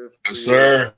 live. Yes, sir.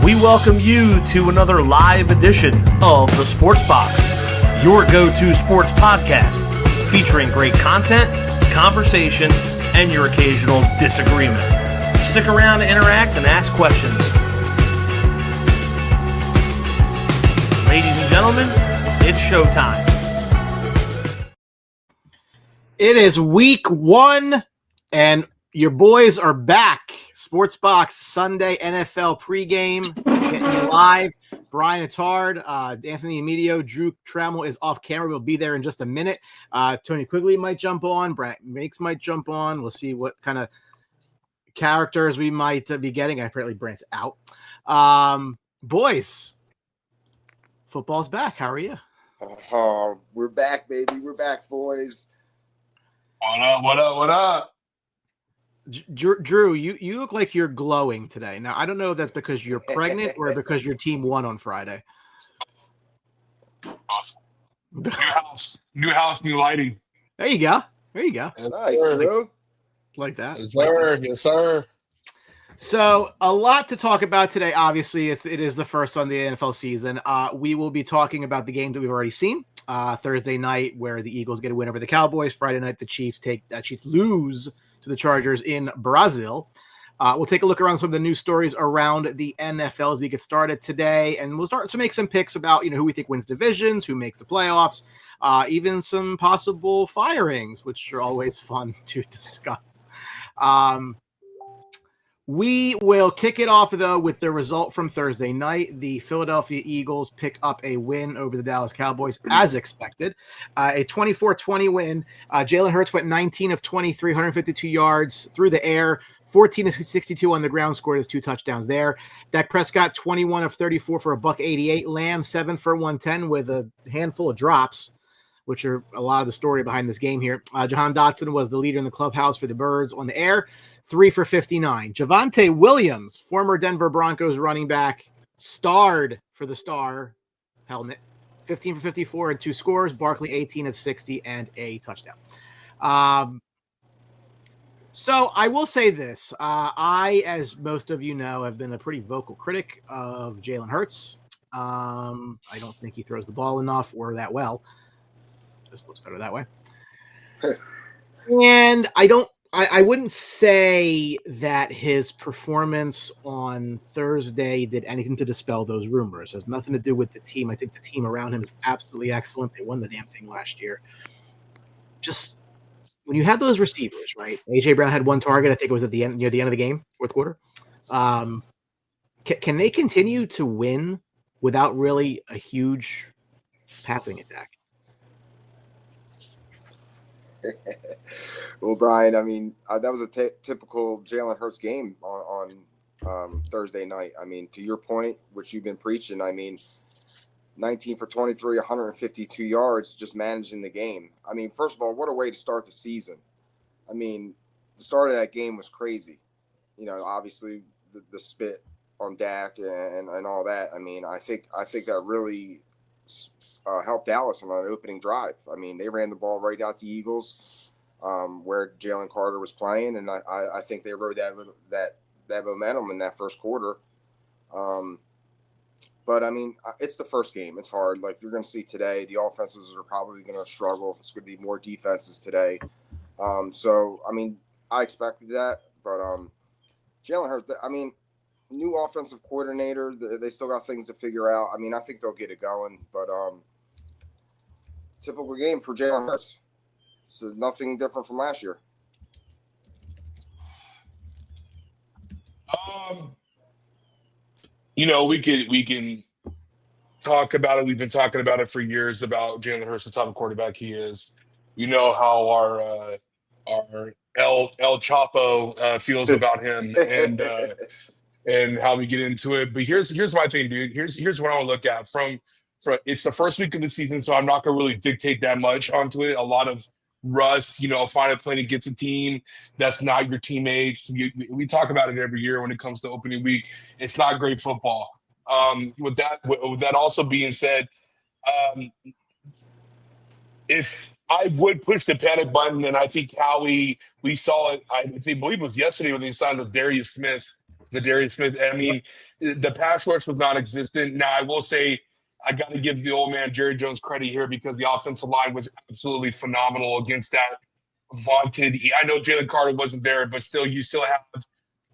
We welcome you to another live edition of the Sports Box, your go-to sports podcast featuring great content, conversation, and your occasional disagreement. Stick around to interact and ask questions. Ladies and gentlemen, it's showtime. It is week 1, and your boys are back. Sports Box Sunday NFL pregame, getting you live. Brian Attard, Anthony Emilio, Drew Trammell is off camera. We'll be there in just a minute. Tony Quigley might jump on. Brant Makes might jump on. We'll see what kind of characters we might be getting. Apparently, Brant's out. Boys, football's back. How are you? Oh, we're back, baby. We're back, boys. What up, what up, what up? Drew, you look like you're glowing today. Now, I don't know if that's because you're pregnant or because your team won on Friday. Awesome. New house, new lighting. There you go. Yes, Nice, sir. bro. Like that. Yes, sir. Yes, sir. So, a lot to talk about today. Obviously, it is the first on the NFL season. We will be talking about the game that we've already seen. Thursday night, where the Eagles get a win over the Cowboys. Friday night, the Chiefs lose to the Chargers in Brazil. We'll take a look around some of the news stories around the NFL as we get started today, and we'll start to make some picks about who we think wins divisions, who makes the playoffs, even some possible firings, which are always fun to discuss. We will kick it off, though, with the result from Thursday night. The Philadelphia Eagles pick up a win over the Dallas Cowboys, as expected. A 24-20 win. Jalen Hurts went 19 of 23, 152 yards through the air, 14 of 62 on the ground, scored his 2 touchdowns there. Dak Prescott, 21 of 34 for a $188. Lamb, 7 for 110 with a handful of drops, which are a lot of the story behind this game here. Jahan Dotson was the leader in the clubhouse for the Birds on the air, 3 for 59. Javonte Williams, former Denver Broncos running back, starred for the Star helmet, 15 for 54 and 2 scores. Barkley, 18 of 60 and a touchdown. So I will say this. I, as most of you know, have been a pretty vocal critic of Jalen Hurts. I don't think he throws the ball enough or that well. Just looks better that way. And I wouldn't say that his performance on Thursday did anything to dispel those rumors. It has nothing to do with the team. I think the team around him is absolutely excellent. They won the damn thing last year. Just when you have those receivers, right? A.J. Brown had 1 target. I think it was near the end of the game, fourth quarter. Can they continue to win without really a huge passing attack? Well, Brian, I mean, that was a typical Jalen Hurts game on Thursday night. I mean, to your point, which you've been preaching, I mean, 19 for 23, 152 yards, just managing the game. I mean, first of all, what a way to start the season. I mean, the start of that game was crazy. Obviously the spit on Dak and all that. I mean, I think that really helped Dallas on an opening drive. I mean, they ran the ball right out the Eagles. where Jalen Carter was playing, and I think they rode that momentum in that first quarter. But I mean, it's the first game. It's hard. Like you're going to see today, the offenses are probably going to struggle. It's going to be more defenses today. So I mean, I expected that, but Jalen Hurts. I mean, new offensive coordinator. They still got things to figure out. I mean, I think they'll get it going, but typical game for Jalen Hurts. So nothing different from last year. You know, we can talk about it. We've been talking about it for years about Jalen Hurts, the type of quarterback he is. You know how our El Chapo feels about him, and how we get into it. But here's my thing, dude. Here's what I want to look at from it's the first week of the season, so I'm not gonna really dictate that much onto it. A lot of rust, you know, find a plan against a team that's not your teammates. We talk about it every year when it comes to opening week. It's not great football. With that also being said, if I would push the panic button, and I think how we saw it, I believe it was yesterday when they signed with Darius Smith. I mean, the pass rush was non-existent. Now, I will say I got to give the old man Jerry Jones credit here because the offensive line was absolutely phenomenal against that vaunted. I know Jalen Carter wasn't there, but still, you still have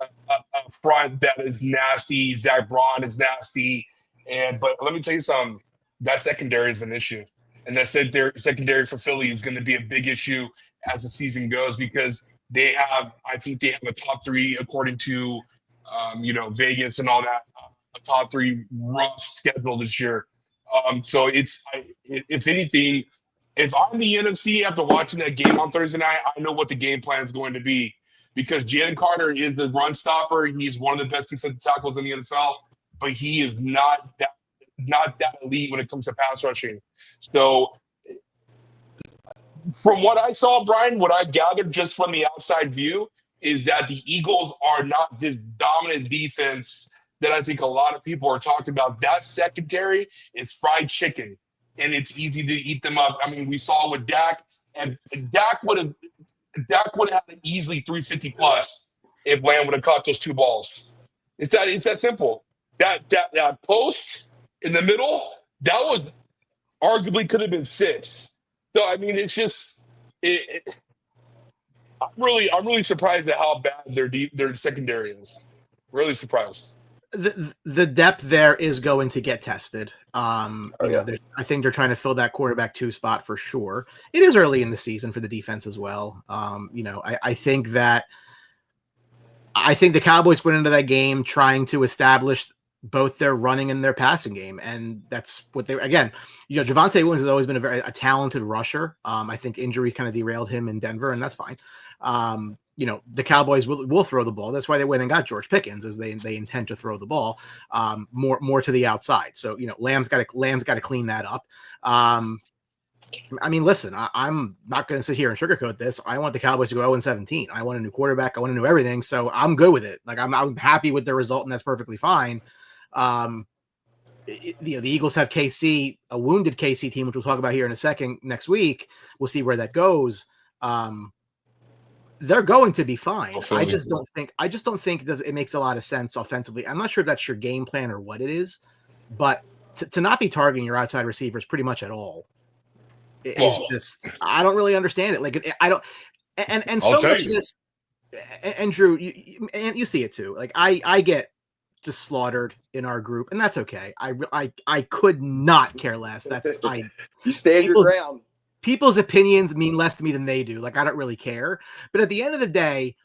a front that is nasty. Zach Braun is nasty. But let me tell you something. That secondary is an issue. And that secondary for Philly is going to be a big issue as the season goes because I think they have a top three according to, Vegas and all that, a top three rough schedule this year. So if anything, if I'm the NFC after watching that game on Thursday night, I know what the game plan is going to be because Jalen Carter is the run stopper. He's one of the best defensive tackles in the NFL, but he is not that elite when it comes to pass rushing. So from what I saw, Brian, what I gathered just from the outside view is that the Eagles are not this dominant defense that I think a lot of people are talking about. That secondary is fried chicken, and it's easy to eat them up. I mean, we saw with Dak, and Dak would have had an easily 350 plus if Lamb would have caught those two balls. It's that simple. That post in the middle, that was arguably could have been 6. So I mean, it's just I'm really surprised at how bad their secondary is. Really surprised. The depth there is going to get tested. I think they're trying to fill that quarterback 2 spot for sure. It is early in the season for the defense as well. I think the Cowboys went into that game trying to establish both their running and their passing game. And that's what Javonte Williams has always been a talented rusher. I think injuries kind of derailed him in Denver, and that's fine. The Cowboys will throw the ball. That's why they went and got George Pickens, as they intend to throw the ball more to the outside. So, Lamb's got to clean that up. I mean, listen, I'm not going to sit here and sugarcoat this. I want the Cowboys to go 0-17. I want a new quarterback. I want to know everything. So I'm good with it. Like I'm happy with the result, and that's perfectly fine. The Eagles have KC, a wounded KC team, which we'll talk about here in a second next week. We'll see where that goes. They're going to be fine. I just don't think it makes a lot of sense offensively. I'm not sure if that's your game plan or what it is, but to not be targeting your outside receivers pretty much at all is just, I don't really understand it. Like I don't, and so much of this, and Drew, you see it too. Like I get just slaughtered in our group, and that's okay. I could not care less. You stand your ground. People's opinions mean less to me than they do. Like, I don't really care. But at the end of the day,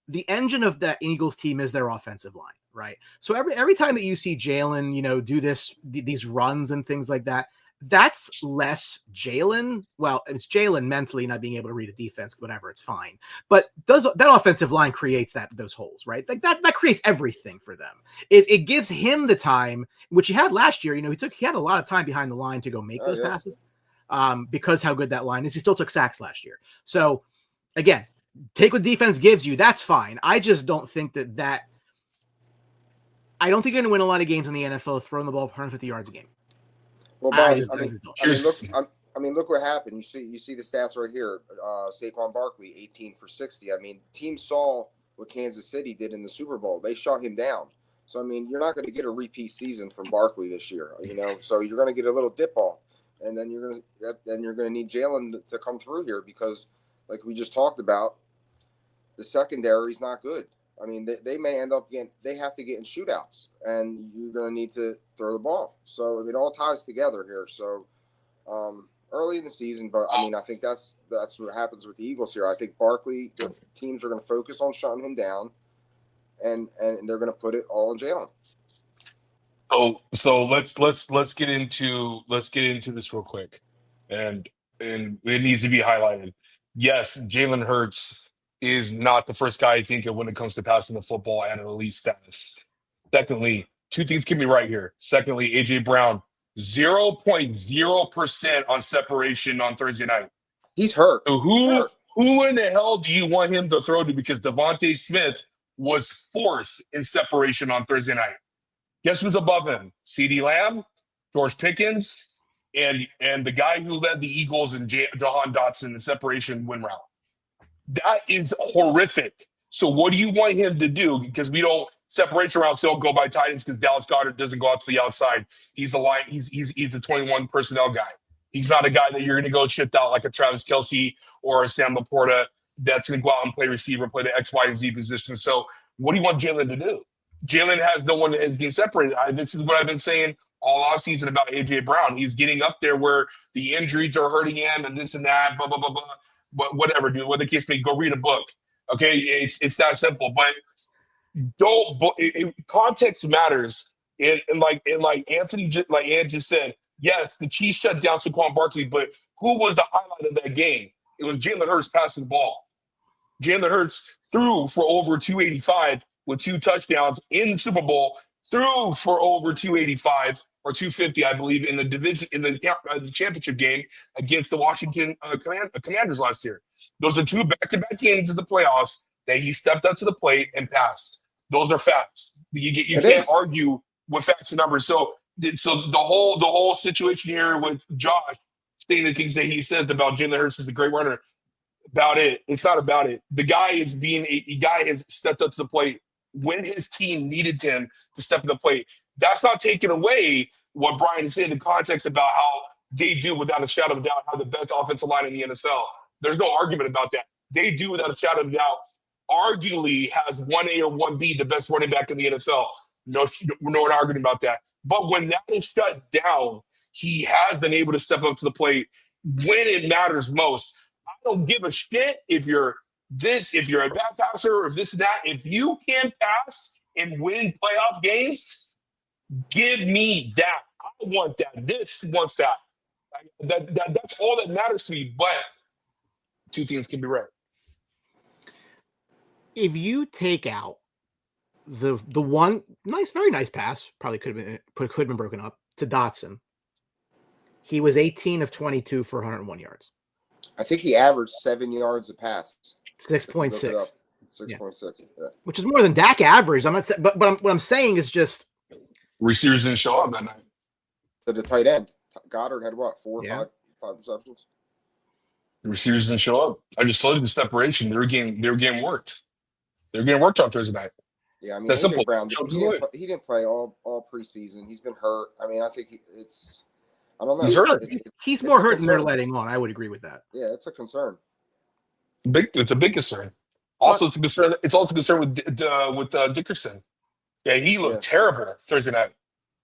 the engine of that Eagles team is their offensive line, right? So every time that you see Jalen, do these runs and things like that, that's less Jalen. Well, it's Jalen mentally not being able to read a defense, whatever, it's fine. But that offensive line creates those holes, right? Like that creates everything for them. It gives him the time, which he had last year. He had a lot of time behind the line to go make those passes. Because how good that line is. He still took sacks last year. So again, take what defense gives you. That's fine. I just don't think that I don't think you're going to win a lot of games in the NFL throwing the ball 150 yards a game. Well, Bob, I mean, look what happened. You see the stats right here. Saquon Barkley, 18 for 60. I mean, team saw what Kansas City did in the Super Bowl. They shut him down. So I mean, you're not going to get a repeat season from Barkley this year. So you're going to get a little dip off, and then you're going to need Jalen to come through here because, like we just talked about, the secondary is not good. I mean, they may end up they have to get in shootouts, and you're going to need to throw the ball. So it all ties together here. So early in the season, but I mean, I think that's what happens with the Eagles here. I think Barkley, the teams are going to focus on shutting him down, and they're going to put it all on Jalen. So let's get into this real quick, and it needs to be highlighted. Yes, Jalen Hurts is not the first guy I think of when it comes to passing the football at an elite status. Secondly, two things can be right here. Secondly, AJ Brown, 0.0% on separation on Thursday night. He's hurt. So who in the hell do you want him to throw to? Because Devontae Smith was fourth in separation on Thursday night. Guess who's above him? CeeDee Lamb, George Pickens, and the guy who led the Eagles and Jahan Dotson in the separation win route. That is horrific. So what do you want him to do? Because we don't separation routes don't go by tight ends because Dallas Goedert doesn't go out to the outside. He's the line. He's the 21 personnel guy. He's not a guy that you're going to go shift out like a Travis Kelce or a Sam Laporta that's going to go out and play receiver, play the X, Y, and Z position. So what do you want Jalen to do? Jalen has no one that is getting separated. This is what I've been saying all offseason about A.J. Brown. He's getting up there where the injuries are hurting him and this and that, blah, blah, blah, blah. But whatever, dude. What the case may go read a book. Okay? It's that simple. But context matters. And like Anthony just said, yes, the Chiefs shut down Saquon Barkley, but who was the highlight of that game? It was Jalen Hurts passing the ball. Jalen Hurts threw for over 285 with 2 touchdowns in the Super Bowl, threw for over 285 or 250, I believe, in the division in the championship game against the Washington Commanders last year. Those are 2 back-to-back games of the playoffs that he stepped up to the plate and passed. Those are facts. You can't argue with facts and numbers. So the whole situation here with Josh saying the things that he says about Jalen Hurts is a great runner. About it, it's not about it. The guy is has stepped up to the plate when his team needed him to step to the plate. That's not taking away what Brian is saying in the context about how they do, without a shadow of a doubt, have the best offensive line in the NFL. There's no argument about that. They do, without a shadow of a doubt, arguably has 1A or 1B, the best running back in the NFL. No argument about that. But when that is shut down, he has been able to step up to the plate when it matters most. I don't give a shit if you're a bad passer or this and that. If you can pass and win playoff games, give me that. I want that. This wants that. That's all that matters to me. But 2 things can be right. If you take out the one very nice pass, probably could have been broken up to Dotson, he was 18 of 22 for 101 yards. I think he averaged 7 yards a pass. 6.6. 6.6. Yeah. Which is more than Dak averaged. I'm not saying, but what I'm saying is just receivers didn't show up that night. To the tight end, Goddard had what, 4 or 5 receptions? The receivers didn't show up. I just told you the separation. They were getting worked. They were getting worked on Thursday night. Yeah, I mean, that's AJ Brown, he didn't play all preseason. He's been hurt. I mean, I think I don't know. He's hurt. He's more hurt than they're letting on. I would agree with that. Yeah, it's a concern. It's a big concern. Also, it's a concern. It's also a concern with Dickerson. Yeah, he looked terrible Thursday night.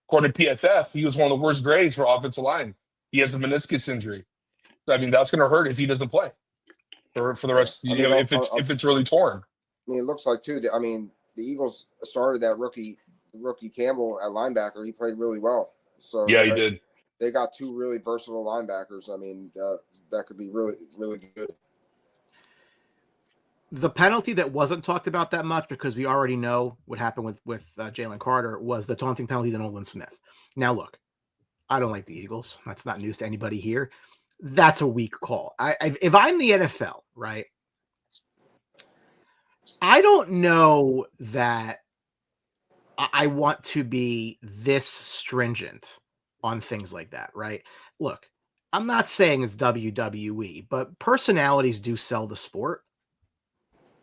According to PFF, he was one of the worst grades for offensive line. He has a meniscus injury. I mean, that's going to hurt if he doesn't play for the rest. If it's really torn. I mean, it looks like too. I mean, the Eagles started that rookie Campbell at linebacker. He played really well. So yeah, he did. They got 2 really versatile linebackers. I mean, that could be really, really good. The penalty that wasn't talked about that much, because we already know what happened with Jalen Carter, was the taunting penalty to Nolan Smith. Now, look, I don't like the Eagles. That's not news to anybody here. That's a weak call. If I'm the NFL, right, I don't know that I want to be this stringent on things like that, right? Look, I'm not saying it's WWE, but personalities do sell the sport.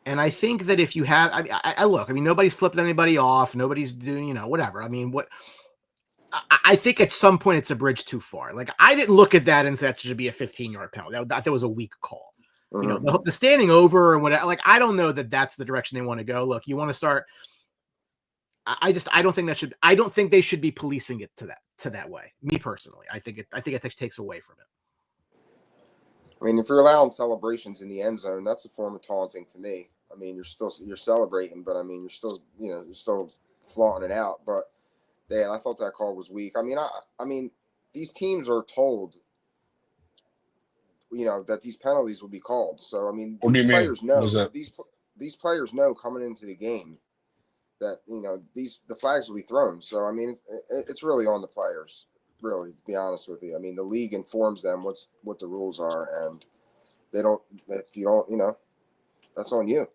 And I think that if you have, I look, I mean, nobody's flipping anybody off. Nobody's doing, whatever. I mean, I think at some point it's a bridge too far. Like, I didn't look at that and say that should be a 15-yard penalty. That was a weak call. Mm-hmm. The standing over and whatever. Like, I don't know that that's the direction they want to go. Look, you want to start. I don't think they should be policing it to that way. Me personally, I think it takes away from it. I mean, if you're allowing celebrations in the end zone, that's a form of taunting to me. I mean, you're celebrating, but I mean, you're still flaunting it out. But yeah, I thought that call was weak. I mean, these teams are told, that these penalties will be called. So I mean, these players know these players know coming into the game that the flags will be thrown. So I mean, it's really on the players. Really, to be honest with you, I mean, the league informs them what the rules are, and they don't. If you don't, that's on you.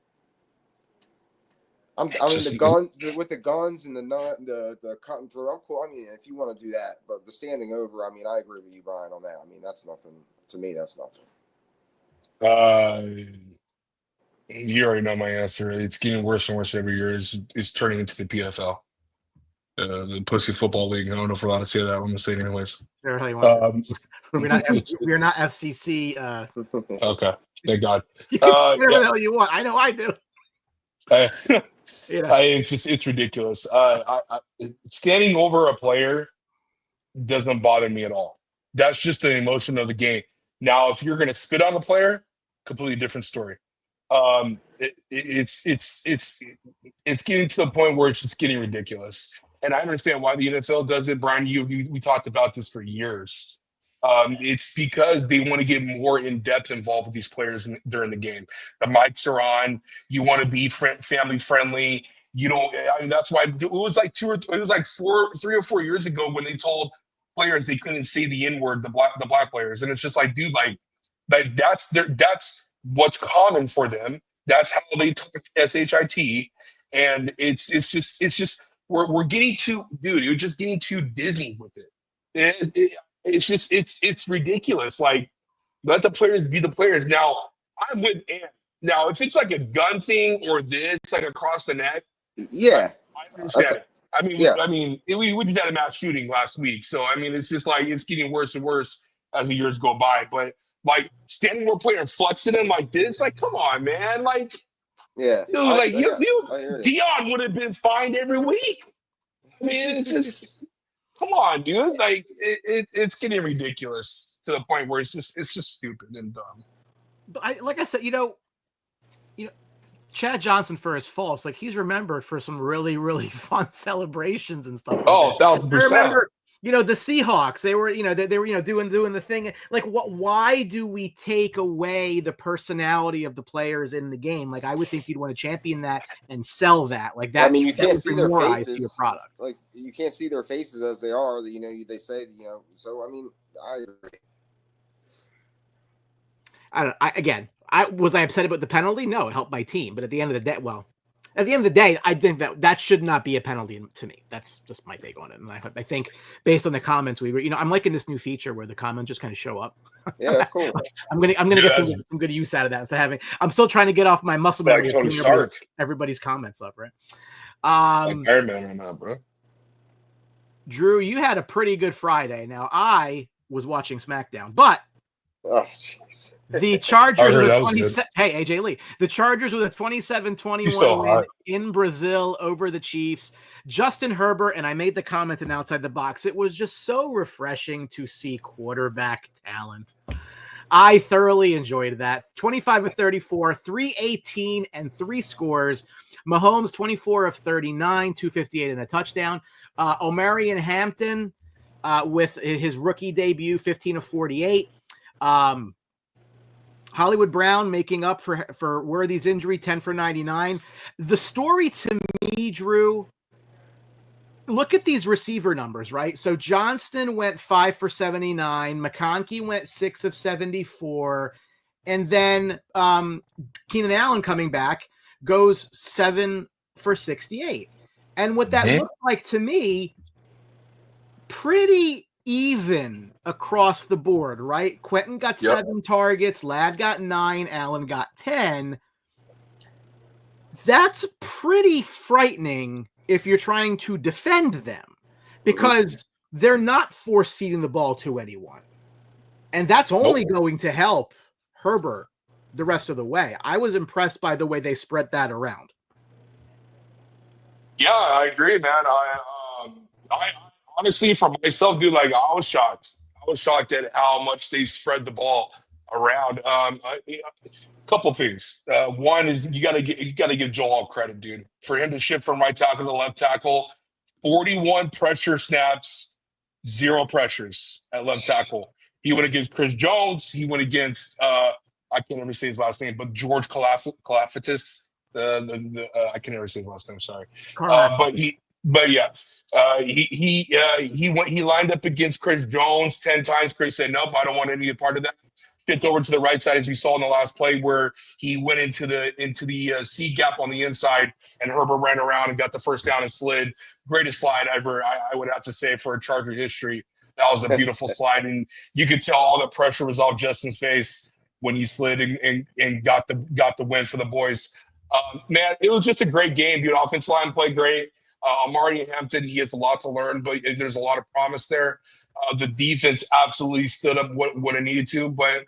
I mean, with the guns and the cut and throw, I'm cool. I mean, if you want to do that, but the standing over, I mean, I agree with you, Brian, on that. I mean, that's nothing to me. That's nothing. You already know my answer. It's getting worse and worse every year. It's turning into the PFL. The Pussy Football League. I don't know if we're allowed to say that. I'm going to say it anyways. We're not FCC. Okay. Thank God. You can say whatever the hell you want. I know I do. It's ridiculous. Standing over a player doesn't bother me at all. That's just the emotion of the game. Now, if you're going to spit on a player, completely different story. It's getting to the point where it's just getting ridiculous. And I understand why the NFL does it. Brian, we talked about this for years. It's because they want to get more in-depth involved with these players during the game. The mics are on. You want to be family friendly. You don't. I mean, that's why it was like 3 or 4 years ago when they told players they couldn't say the N-word, the black players, and it's just like, dude, like that's what's common for them. That's how they talk shit, and it's just we're getting too, dude. You're just getting too Disney with it. It's ridiculous. Like, let the players be the players. Now, I'm with Ant. Now, if it's like a gun thing or this, like across the neck, yeah, I understand it. I mean, we just had a mass shooting last week, so I mean, it's just like it's getting worse and worse as the years go by. But like standing over a player and flexing him like this, like, come on, man, like, yeah, dude, Dion would have been fined every week. I mean, it's just. Come on, dude! Like it's getting ridiculous to the point where it's just stupid and dumb. But like I said, Chad Johnson, for his faults, like, he's remembered for some really, really fun celebrations and stuff. Like 1,000%. I remember, the Seahawks. They were, they were, doing the thing. Like, why do we take away the personality of the players in the game? Like, I would think you'd want to champion that and sell that. Like that. I mean, you can't see their faces. To your product. Like, you can't see their faces as they are. They say, So I mean, I agree. Was I upset about the penalty? No, it helped my team. But at the end of the day, I think that should not be a penalty to me. That's just my take on it. And I think based on the comments I'm liking this new feature where the comments just kind of show up. Yeah, that's cool. I'm gonna get some good use out of that instead of having. I'm still trying to get off my muscle memory. Everybody's comments up, right? Iron Man right now, bro. Drew, you had a pretty good Friday. Now I was watching SmackDown, but. Oh, jeez. The Chargers with 27. Hey, AJ Lee. The Chargers with a 27-21 win in Brazil over the Chiefs. Justin Herbert, and I made the comment in Outside the Box, it was just so refreshing to see quarterback talent. I thoroughly enjoyed that. 25 of 34, 318, and 3 scores. Mahomes, 24 of 39, 258 and a touchdown. Omarion Hampton with his rookie debut, 15 of 48. Hollywood Brown making up for Worthy's injury, 10 for 99. The story to me, Drew, look at these receiver numbers, right? So Johnston went 5 for 79. McConkey went 6 of 74. And then Keenan Allen coming back goes 7 for 68. And what that looked like to me, pretty even across the board, right? Quentin got 7 targets, Ladd got 9, Allen got 10. That's pretty frightening if you're trying to defend them, because they're not force feeding the ball to anyone. And that's only going to help Herbert the rest of the way. I was impressed by the way they spread that around. Yeah, I agree, man. I honestly, for myself, dude, like I was shocked. I was shocked at how much they spread the ball around. Couple things. One is you gotta give Joel credit, dude, for him to shift from right tackle to left tackle. 41 pressure snaps, 0 pressures at left tackle. He went against Chris Jones. He went against I can't ever say his last name, but George Kalafatis. I can never say his last name. Sorry, he lined up against Chris Jones 10 times. Chris said, "Nope, I don't want any part of that." Shipped over to the right side, as we saw in the last play, where he went into the C gap on the inside, and Herbert ran around and got the first down and slid. Greatest slide ever, I would have to say, for Charger history. That was a beautiful slide, and you could tell all the pressure was off Justin's face when he slid and got the win for the boys. Man, it was just a great game, dude. Offensive line played great. Amari Hampton, he has a lot to learn, but there's a lot of promise there. The defense absolutely stood up what it needed to. But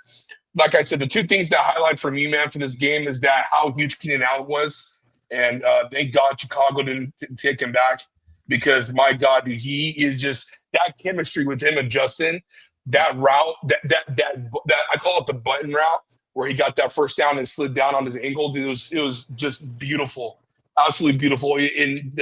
like I said, the two things that highlight for me, man, for this game is that how huge Keenan Allen was. And thank God Chicago didn't take him back, because, my God, dude, he is just that chemistry with him and Justin, that route, that I call it the button route, where he got that first down and slid down on his ankle. It was just beautiful, absolutely beautiful. And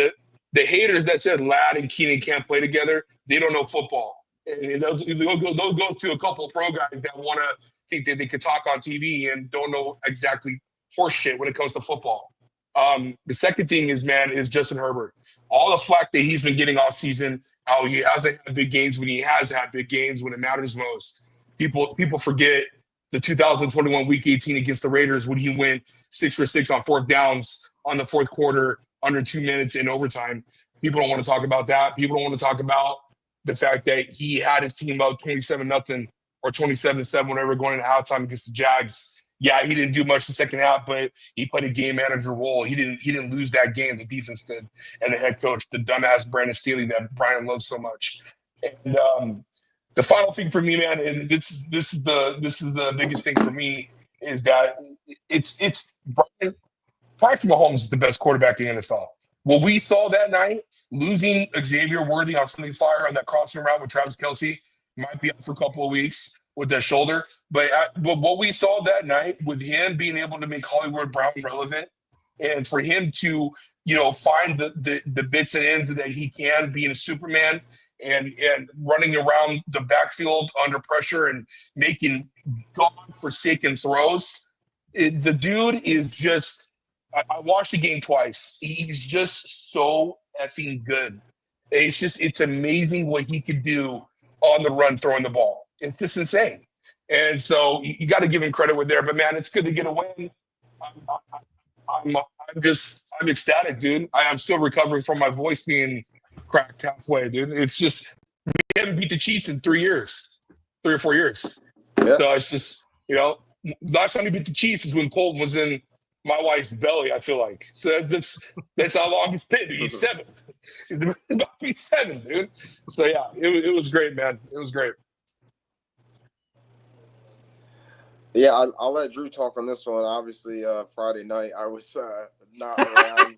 the haters that said Ladd and Keenan can't play together, they don't know football. And those go to a couple of pro guys that want to think that they could talk on TV and don't know exactly horse shit when it comes to football. The second thing is Justin Herbert. All the flack that he's been getting off season, how he hasn't had big games when he has had big games when it matters most. People forget the 2021 Week 18 against the Raiders when he went 6 for 6 on 4th downs on the fourth quarter under 2 minutes in overtime. People don't want to talk about that. People don't want to talk about the fact that he had his team up 27-0 or 27-7 whenever going into halftime against the Jags. Yeah, he didn't do much the second half, but he played a game manager role. He didn't lose that game. The defense did, and the head coach, the dumbass Brandon Staley that Brian loves so much. And the final thing for me, man, and this is the biggest thing for me, is that it's Patrick Mahomes is the best quarterback in the NFL. What we saw that night, losing Xavier Worthy on Friendly Fire on that crossing route with Travis Kelce, might be up for a couple of weeks with that shoulder. But what we saw that night, with him being able to make Hollywood Brown relevant, and for him to, find the bits and ends that he can, being a Superman and running around the backfield under pressure and making God-forsaken throws, the dude is just – I watched the game twice. He's just so effing good. It's amazing what he could do on the run throwing the ball. It's just insane. And so you got to give him credit with there. But, man, it's good to get a win. I'm ecstatic, dude. I'm still recovering from my voice being cracked halfway, dude. It's just we haven't beat the Chiefs in 3 or 4 years. Yeah. So it's just, last time we beat the Chiefs is when Colton was in my wife's belly, I feel like. So that's how long it's been. He's 7. He's about to be 7, dude. So, yeah, it was great, man. It was great. Yeah, I'll let Drew talk on this one. Obviously, Friday night, I was not around.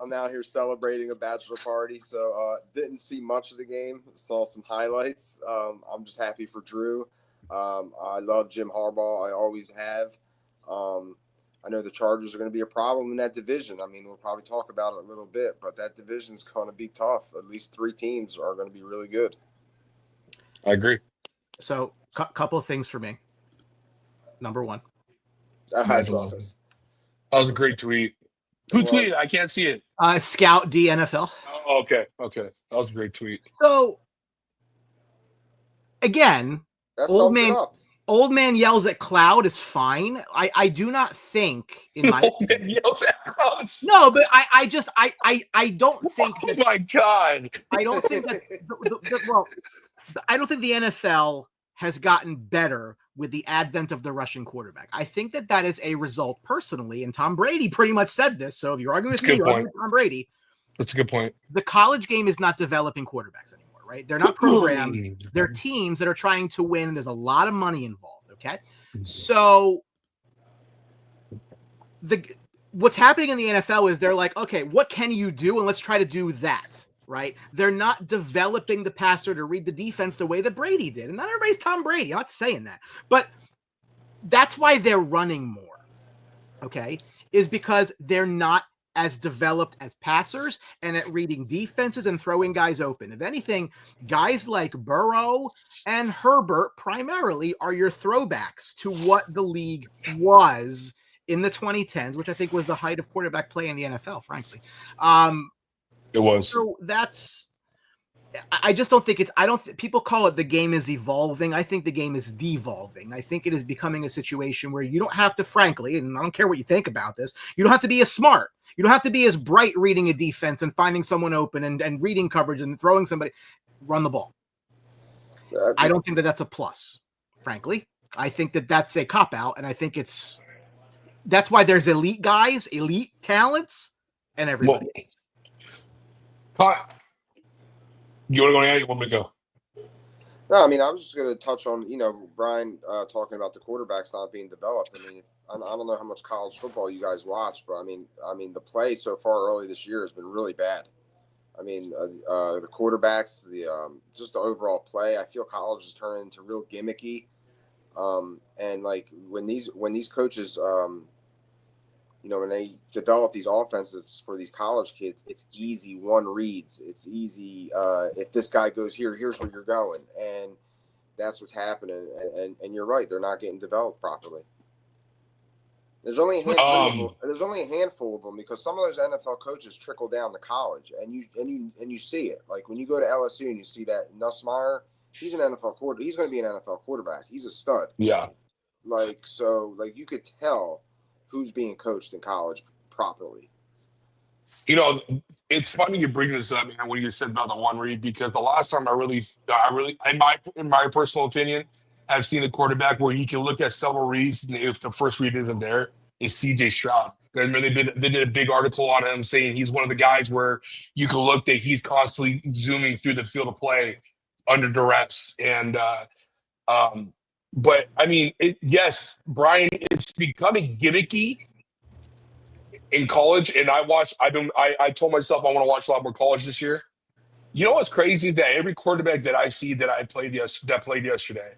I'm out here celebrating a bachelor party, so didn't see much of the game. Saw some highlights. I'm just happy for Drew. I love Jim Harbaugh. I always have. I know the Chargers are going to be a problem in that division. I mean, we'll probably talk about it a little bit, but that division is going to be tough. At least 3 teams are going to be really good. I agree. So, couple of things for me. Number one. That was a great tweet. Who tweeted? I can't see it. Scout DNFL. Oh, okay. That was a great tweet. So, again, old man yells at cloud is fine. I do not think in my old man yells at cloud. No, but I don't think oh my God. I don't think that well, I don't think the NFL has gotten better with the advent of the Russian quarterback. I think that is a result personally, and Tom Brady pretty much said this. So if you're arguing with me, you're arguing with Tom Brady. That's a good point. The college game is not developing quarterbacks anymore, right? They're not programs. They're teams that are trying to win. And there's a lot of money involved. Okay. So what's happening in the NFL is they're like, okay, what can you do? And let's try to do that. Right? They're not developing the passer to read the defense the way that Brady did. And not everybody's Tom Brady. I'm not saying that. But that's why they're running more. Okay? Is because they're not as developed as passers and at reading defenses and throwing guys open. If anything, guys like Burrow and Herbert primarily are your throwbacks to what the league was in the 2010s, which I think was the height of quarterback play in the NFL, frankly. It was. So I just don't think people call it the game is evolving. I think the game is devolving. I think it is becoming a situation where you don't have to, frankly, and I don't care what you think about this, you don't have to be as smart. You don't have to be as bright reading a defense and finding someone open and reading coverage and throwing somebody. Run the ball. I don't think that's a plus, frankly. I think that's a cop-out, and I think that's why there's elite guys, elite talents, and everybody. You want to go now? You want me to go? No, I mean, I was just going to touch on, Brian talking about the quarterbacks not being developed. I mean, I don't know how much college football you guys watch, but I mean, the play so far early this year has been really bad. I mean, the quarterbacks, just the overall play. I feel college is turning into real gimmicky. And like when these coaches, when they develop these offenses for these college kids, it's easy one reads. It's easy. If this guy goes here, here's where you're going. And that's what's happening. And you're right. They're not getting developed properly. There's only a handful of them because some of those NFL coaches trickle down to college and you see it. Like when you go to LSU and you see that Nussmeier, he's an NFL quarterback. He's going to be an NFL quarterback. He's a stud. Yeah. So you could tell who's being coached in college properly. It's funny you bring this up, man, when you said about the one read, because the last time I really, in my personal opinion, have seen a quarterback where he can look at several reads, and if the first read isn't there, is C.J. Stroud. I mean, they did a big article on him saying he's one of the guys where you can look that he's constantly zooming through the field of play under duress. And but I mean, yes, Brian, it's becoming gimmicky in college. And I told myself I want to watch a lot more college this year. You know what's crazy is that every quarterback that I see that played yesterday,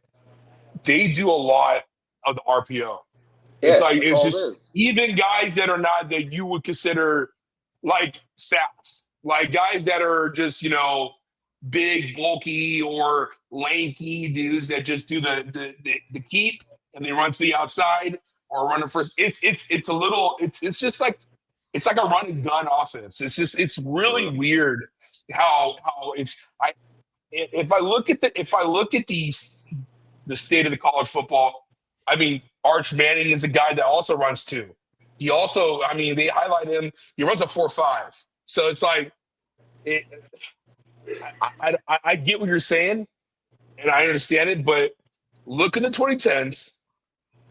they do a lot of the RPO. Yeah, it's just even guys that are not that you would consider like fast, like guys that are just big, bulky, or lanky dudes that just do the keep and they run to the outside or run first. It's just like it's like a run and gun offense. It's really weird how if I look at the state of the college football, I mean, Arch Manning is a guy that also runs too. He also, I mean, they highlight him. He runs a 4.5. So it's like, I get what you're saying, and I understand it. But look at the 2010s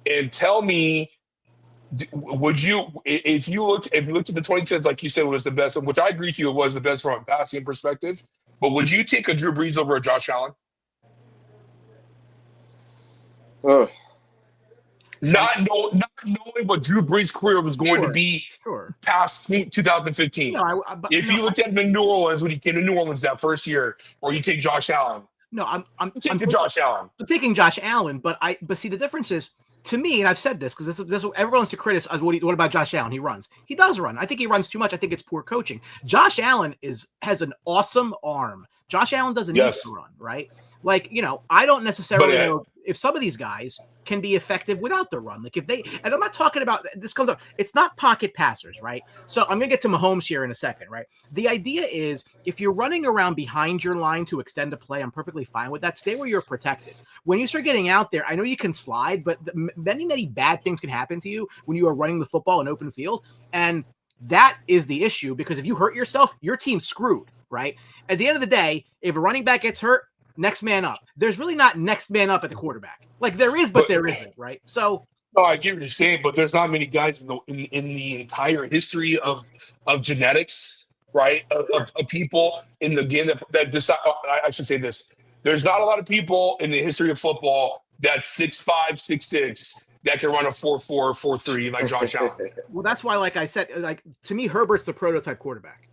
and tell me, would you, if you looked at the 2010s, like you said, was the best, which I agree with you, it was the best from a passing perspective. But would you take a Drew Brees over a Josh Allen? Not knowing what Drew Brees' career was going to be past 2015. If you looked at him in New Orleans when he came to New Orleans that first year, or you take Josh Allen. No, I'm taking Josh Allen. I'm taking Josh Allen, but see the difference is, to me, and I've said this because this is everyone wants to criticize. What about Josh Allen? He runs. He does run. I think he runs too much. I think it's poor coaching. Josh Allen has an awesome arm. Josh Allen doesn't need to run, right? Like, I don't necessarily know if some of these guys can be effective without the run. Like and I'm not talking about, this comes up, it's not pocket passers, right? So I'm going to get to Mahomes here in a second, right? The idea is if you're running around behind your line to extend a play, I'm perfectly fine with that. Stay where you're protected. When you start getting out there, I know you can slide, but many, many bad things can happen to you when you are running the football in open field. And that is the issue, because if you hurt yourself, your team's screwed, right? At the end of the day, if a running back gets hurt, next man up. There's really not next man up at the quarterback. Like there is, but there isn't, right? So no, I get what you're saying, but there's not many guys in the entire history of genetics, right? Of people in the game that decide. I should say this: there's not a lot of people in the history of football that's 6'5", 6'6", that can run a 4.4, 4.3 like Josh Allen. Well, that's why, like I said, like to me, Herbert's the prototype quarterback.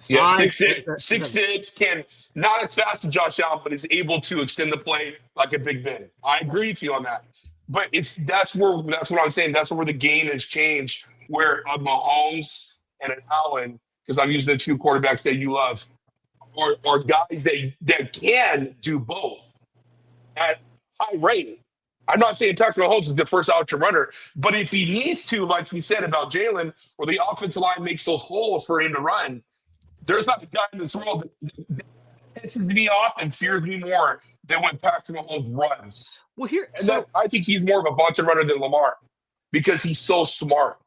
Yeah, 6'6", can not as fast as Josh Allen, but is able to extend the play like a Big Ben. I agree with you on that. But that's what I'm saying. That's where the game has changed. Where a Mahomes and an Allen, because I'm using the two quarterbacks that you love, are guys that can do both at high rate. I'm not saying Patrick Mahomes is the first option runner, but if he needs to, like you said about Jalen, where the offensive line makes those holes for him to run, there's not a guy in this world that pisses me off and fears me more than when Patrick Mahomes runs. Well, I think he's more of a bunch runner than Lamar because he's so smart.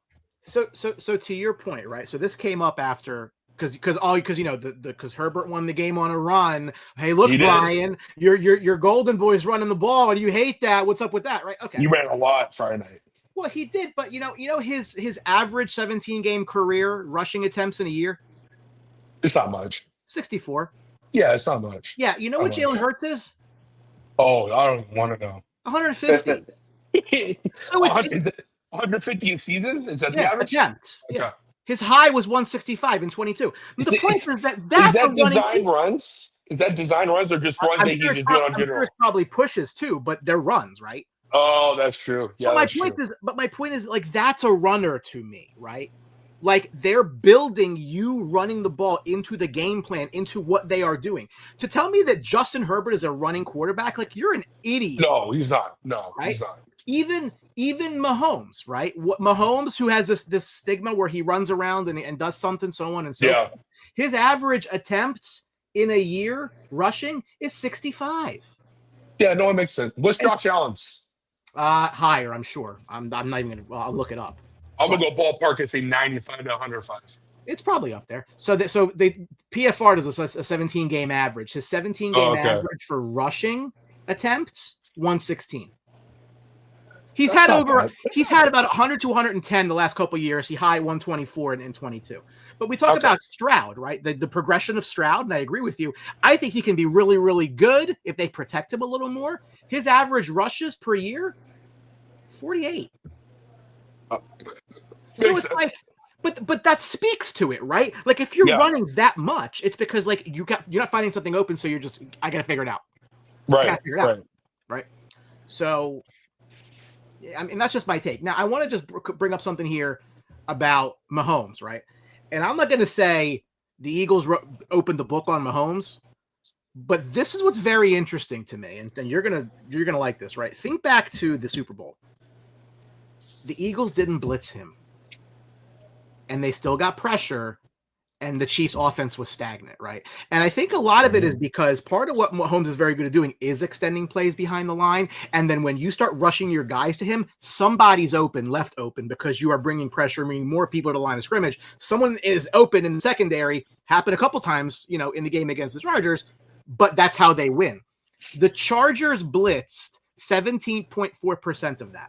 So to your point, right? So this came up after because Herbert won the game on a run. Hey, look, Brian, your Golden Boy's running the ball, and you hate that. What's up with that, right? Okay, you ran a lot Friday night. Well, he did, but his average 17-game career rushing attempts in a year. It's not much. 64. Yeah, it's not much. Yeah, you know what Jalen Hurts is? Oh, I don't want to know. 150. So 150 a season? Is that the average? Attempts. Okay. Yeah. His high was 165 in 22. The point is that's is that design runs? Is that design runs or just runs that he's just doing on general? It's probably pushes too, but they're runs, right? Oh, that's true. Yeah, but my point is like that's a runner to me, right? Like they're building you running the ball into the game plan, into what they are doing. To tell me that Justin Herbert is a running quarterback, like you're an idiot. No, he's not. No, right? He's not. Even Mahomes, right? Mahomes, who has this stigma where he runs around and does something, so on and so forth. His average attempts in a year rushing is 65. Yeah, no, it makes sense. What's Josh Allen's? Higher, I'm sure. I'm not even gonna. Well, I'll look it up. I'm gonna go ballpark and say 95 to 105. It's probably up there. So the PFR does a 17-game average. His 17-game average for rushing attempts 116. He's had about 100 to 110 the last couple of years. He high 124 in 22. But we talk about Stroud, right? The progression of Stroud, and I agree with you. I think he can be really, really good if they protect him a little more. His average rushes per year, 48. So it's like, but that speaks to it, right? Like if you're running that much, it's because like you're not finding something open, so you're just I gotta figure it out. Right. So, I mean that's just my take. Now I want to just bring up something here about Mahomes, right? And I'm not gonna say the Eagles opened the book on Mahomes, but this is what's very interesting to me, and you're gonna like this, right? Think back to the Super Bowl. The Eagles didn't blitz him. And they still got pressure, and the Chiefs' offense was stagnant, right? And I think a lot of it is because part of what Mahomes is very good at doing is extending plays behind the line, and then when you start rushing your guys to him, somebody's left open, because you are bringing pressure, meaning more people to the line of scrimmage. Someone is open in the secondary, happened a couple times, in the game against the Chargers, but that's how they win. The Chargers blitzed 17.4%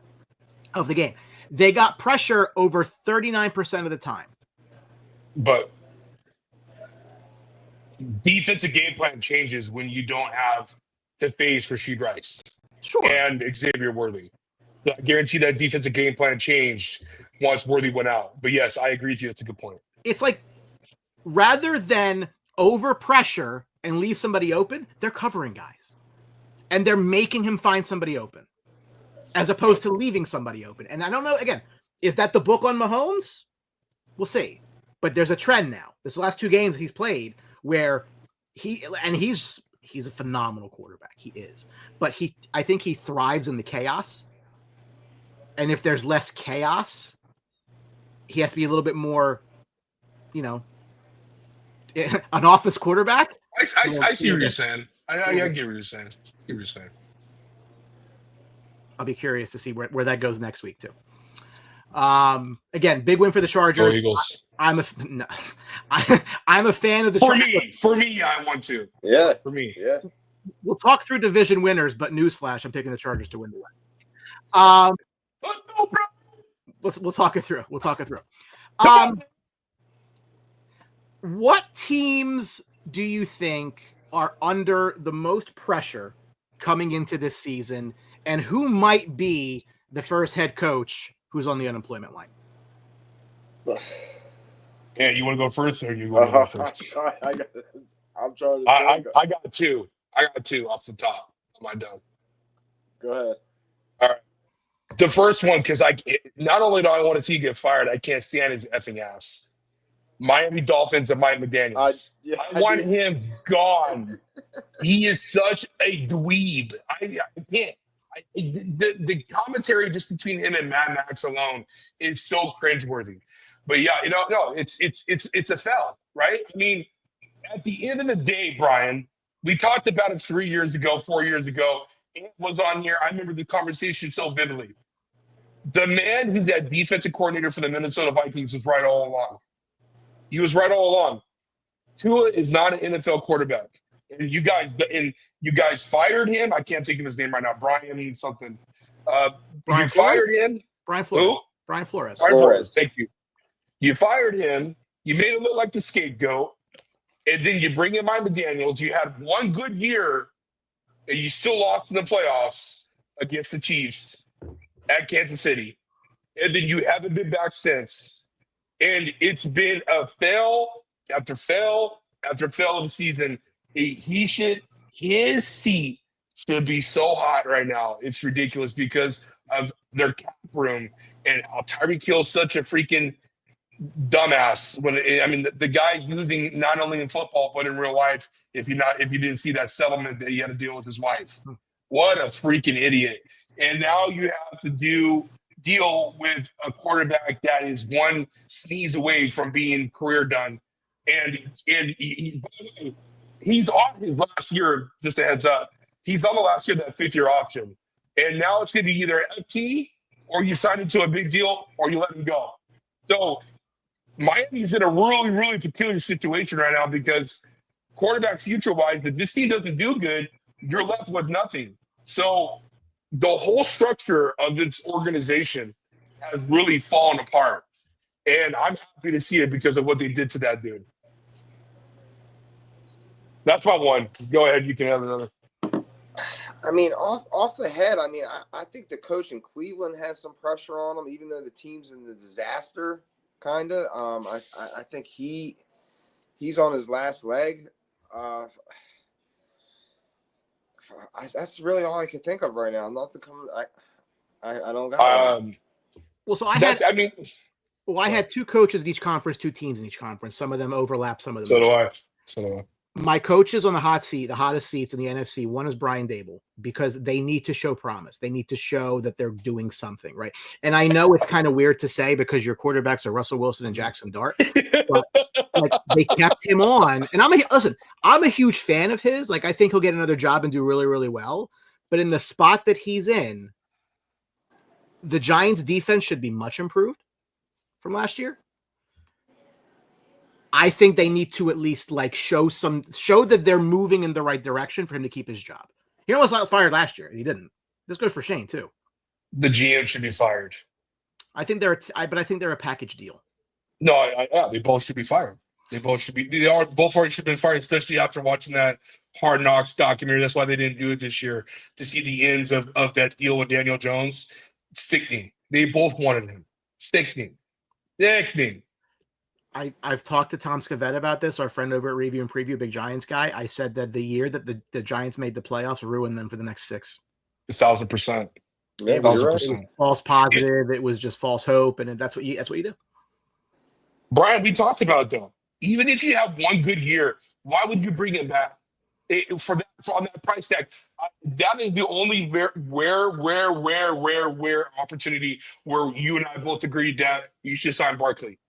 of the game. They got pressure over 39% of the time. But defensive game plan changes when you don't have to face Rashid Rice and Xavier Worthy. I guarantee that defensive game plan changed once Worthy went out. But yes, I agree with you. That's a good point. It's like rather than over pressure and leave somebody open, they're covering guys. And they're making him find somebody open, as opposed to leaving somebody open. And I don't know, again, is that the book on Mahomes? We'll see. But there's a trend now. This last two games he's played where he's a phenomenal quarterback. He is. But I think he thrives in the chaos. And if there's less chaos, he has to be a little bit more, an office quarterback. I see what you're saying. I get what you're saying. I'll be curious to see where that goes next week too. Again, big win for the Chargers. Eagles. I'm a fan of the Chargers. For me, I want to. Yeah. For me. Yeah. We'll talk through division winners, but newsflash, I'm picking the Chargers to win the West. Let's go, bro. We'll talk it through. Come on. What teams do you think are under the most pressure coming into this season, and who might be the first head coach who's on the unemployment line? Yeah, you want to go first, or you want to go first? I'm trying to. I got two. I got two off the top of my dome. Go ahead. All right. The first one, because not only do I want to see you get fired, I can't stand his effing ass. Miami Dolphins and Mike McDaniels. I want him gone. He is such a dweeb. I can't. The commentary just between him and Mad Max alone is so cringeworthy. But yeah, no, it's a foul, right? I mean, at the end of the day, Brian, we talked about it 4 years ago. It was on here. I remember the conversation so vividly. The man who's that defensive coordinator for the Minnesota Vikings was right all along. He was right all along. Tua is not an NFL quarterback. And you guys fired him. I can't think of his name right now. Brian something. Brian you fired him. Brian Flores. Who? Brian Flores. Brian Flores. Thank you. You fired him. You made him look like the scapegoat. And then you bring in Mike McDaniels. You had one good year, and you still lost in the playoffs against the Chiefs at Kansas City. And then you haven't been back since. And it's been a fail after fail after fail of the season. His seat should be so hot right now. It's ridiculous because of their cap room and how Tyreek Hill's such a freaking dumbass. The guy's losing not only in football but in real life. If you didn't see that settlement that he had to deal with his wife, what a freaking idiot! And now you have to deal with a quarterback that is one sneeze away from being career done. And he's on his last year, just a heads up. He's on the last year of that fifth-year option. And now it's going to be either FT or you sign into a big deal or you let him go. So Miami's in a really, really peculiar situation right now because quarterback future-wise, if this team doesn't do good, you're left with nothing. So the whole structure of its organization has really fallen apart. And I'm happy to see it because of what they did to that dude. That's my one. Go ahead. You can have another. I mean, off the head, I think the coach in Cleveland has some pressure on him, even though the team's in the disaster, kind of. I think he's on his last leg. That's really all I can think of right now. Not to come. I don't got. Well, so I had two coaches in each conference, two teams in each conference. Some of them overlap, some of them. So do I. My coaches on the hot seat, the hottest seats in the NFC, one is Brian Dable, because they need to show promise. They need to show that they're doing something, right? And I know it's kind of weird to say because your quarterbacks are Russell Wilson and Jackson Dart, but they kept him on. And I'm a huge fan of his. Like, I think he'll get another job and do really, really well. But in the spot that he's in, the Giants' defense should be much improved from last year. I think they need to at least show that they're moving in the right direction for him to keep his job. He almost got fired last year. He didn't. This goes for Shane too. The GM should be fired. I think they're a package deal. No, they both should be fired. Both parties should have been fired, especially after watching that Hard Knocks documentary. That's why they didn't do it this year, to see the ends of that deal with Daniel Jones. Sickening. They both wanted him. Sickening. I've talked to Tom Scavetta about this, our friend over at Review and Preview, big Giants guy. I said that the year that the Giants made the playoffs ruined them for the next 6. 1,000%. Yeah, it was false positive. It was just false hope, and that's what you do. Brian, we talked about it though. Even if you have one good year, why would you bring him back for on that price tag? That is the only rare opportunity where you and I both agreed that you should sign Barkley.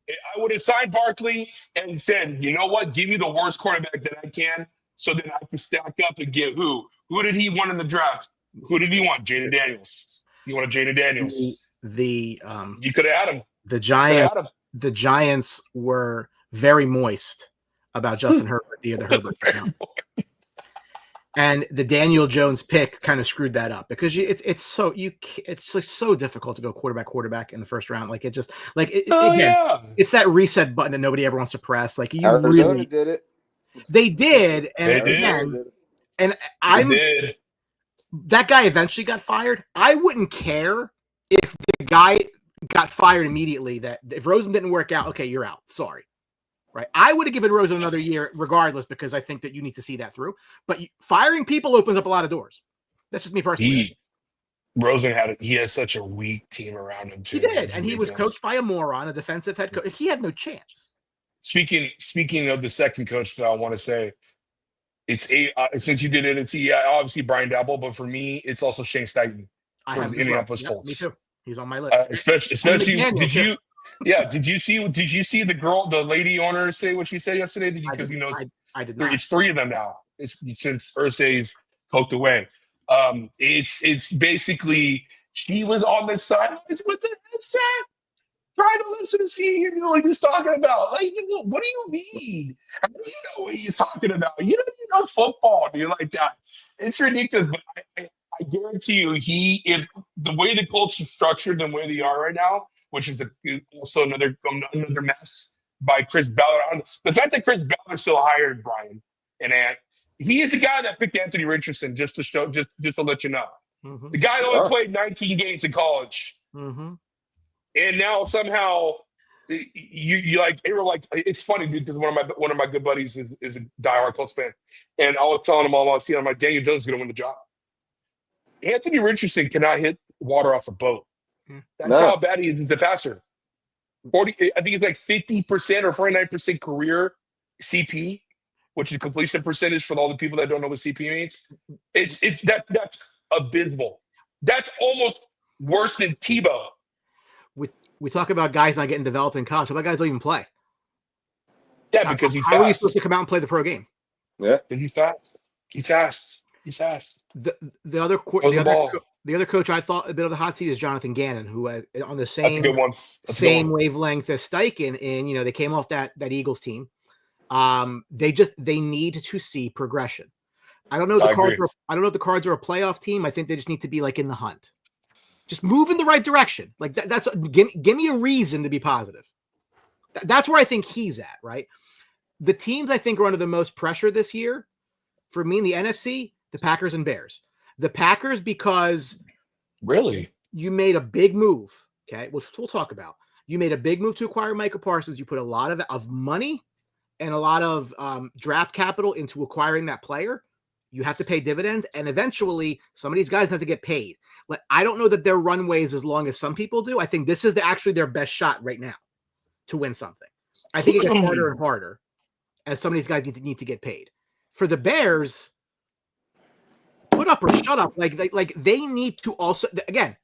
I would have signed Barkley and said, you know what, give me the worst quarterback that I can so that I can stack up and get who? Who did he want in the draft? Who did he want? Jaden Daniels. You wanted Jaden Daniels. You could have had him. The Giants were very moist about Justin Herbert, the Herbert. And the Daniel Jones pick kind of screwed that up because it's so difficult to go quarterback in the first round. Like again, it's that reset button that nobody ever wants to press. Like Arizona did it. They did, and They did. again, and that guy eventually got fired. I wouldn't care if the guy got fired immediately. That if Rosen didn't work out, okay, you're out. Sorry. Right. I would have given Rosen another year regardless because I think that you need to see that through. But firing people opens up a lot of doors. That's just me personally. Rosen has such a weak team around him too. He did, and he was coached by a moron, a defensive head coach. He had no chance. Speaking of the second coach that I want to say, it's since you did it, it's obviously Brian Dabble, but for me, it's also Shane Steichen for the Indianapolis Colts. Me too. He's on my list. Especially, did you see the lady owner say what she said yesterday? Because I did not. It's three of them now. It's since Irsay's poked away. It's basically she was on the sidelines with the headset, trying to listen to see what he's talking about. Like, what do you mean? How do you know what he's talking about? You don't even know football, dude. Like that. It's ridiculous, but I guarantee you, if the way the Colts are structured and where they are right now, which is also another mess by Chris Ballard. The fact that Chris Ballard still hired Brian and Ant, he is the guy that picked Anthony Richardson just to let you know. Mm-hmm. The guy only played 19 games in college, and now somehow you like it's funny because one of my good buddies is a diehard Colts fan, and I was telling him all I see, I'm like, Daniel Jones is going to win the job. Anthony Richardson cannot hit water off a boat. That's how bad he is as a passer. I think it's like 50% or 49% career CP, which is completion percentage for all the people that don't know what CP means. That's abysmal. That's almost worse than Tebow. We talk about guys not getting developed in college. How about guys don't even play? Yeah, because he's fast. How are you supposed to come out and play the pro game? Yeah, he's fast. He's fast. The other coach I thought a bit of the hot seat is Jonathan Gannon, who on the same That's a good one. Same wavelength as Steichen, and they came off that Eagles team. They need to see progression. I don't know if the Cards are a playoff team. I think they just need to be like in the hunt. Just move in the right direction. Like that's give me a reason to be positive. That's where I think he's at, right? The teams I think are under the most pressure this year, for me in the NFC, the Packers and Bears. The Packers because really you made a big move, okay, which we'll talk about. You made a big move to acquire Micah Parsons. You put a lot of money and a lot of draft capital into acquiring that player. You have to pay dividends, and eventually some of these guys have to get paid. Like, I don't know that their runway is as long as some people do. I think this is actually their best shot right now to win something. I think it gets harder and harder as some of these guys need to get paid. For the Bears, put up or shut up. Like they need to also, again,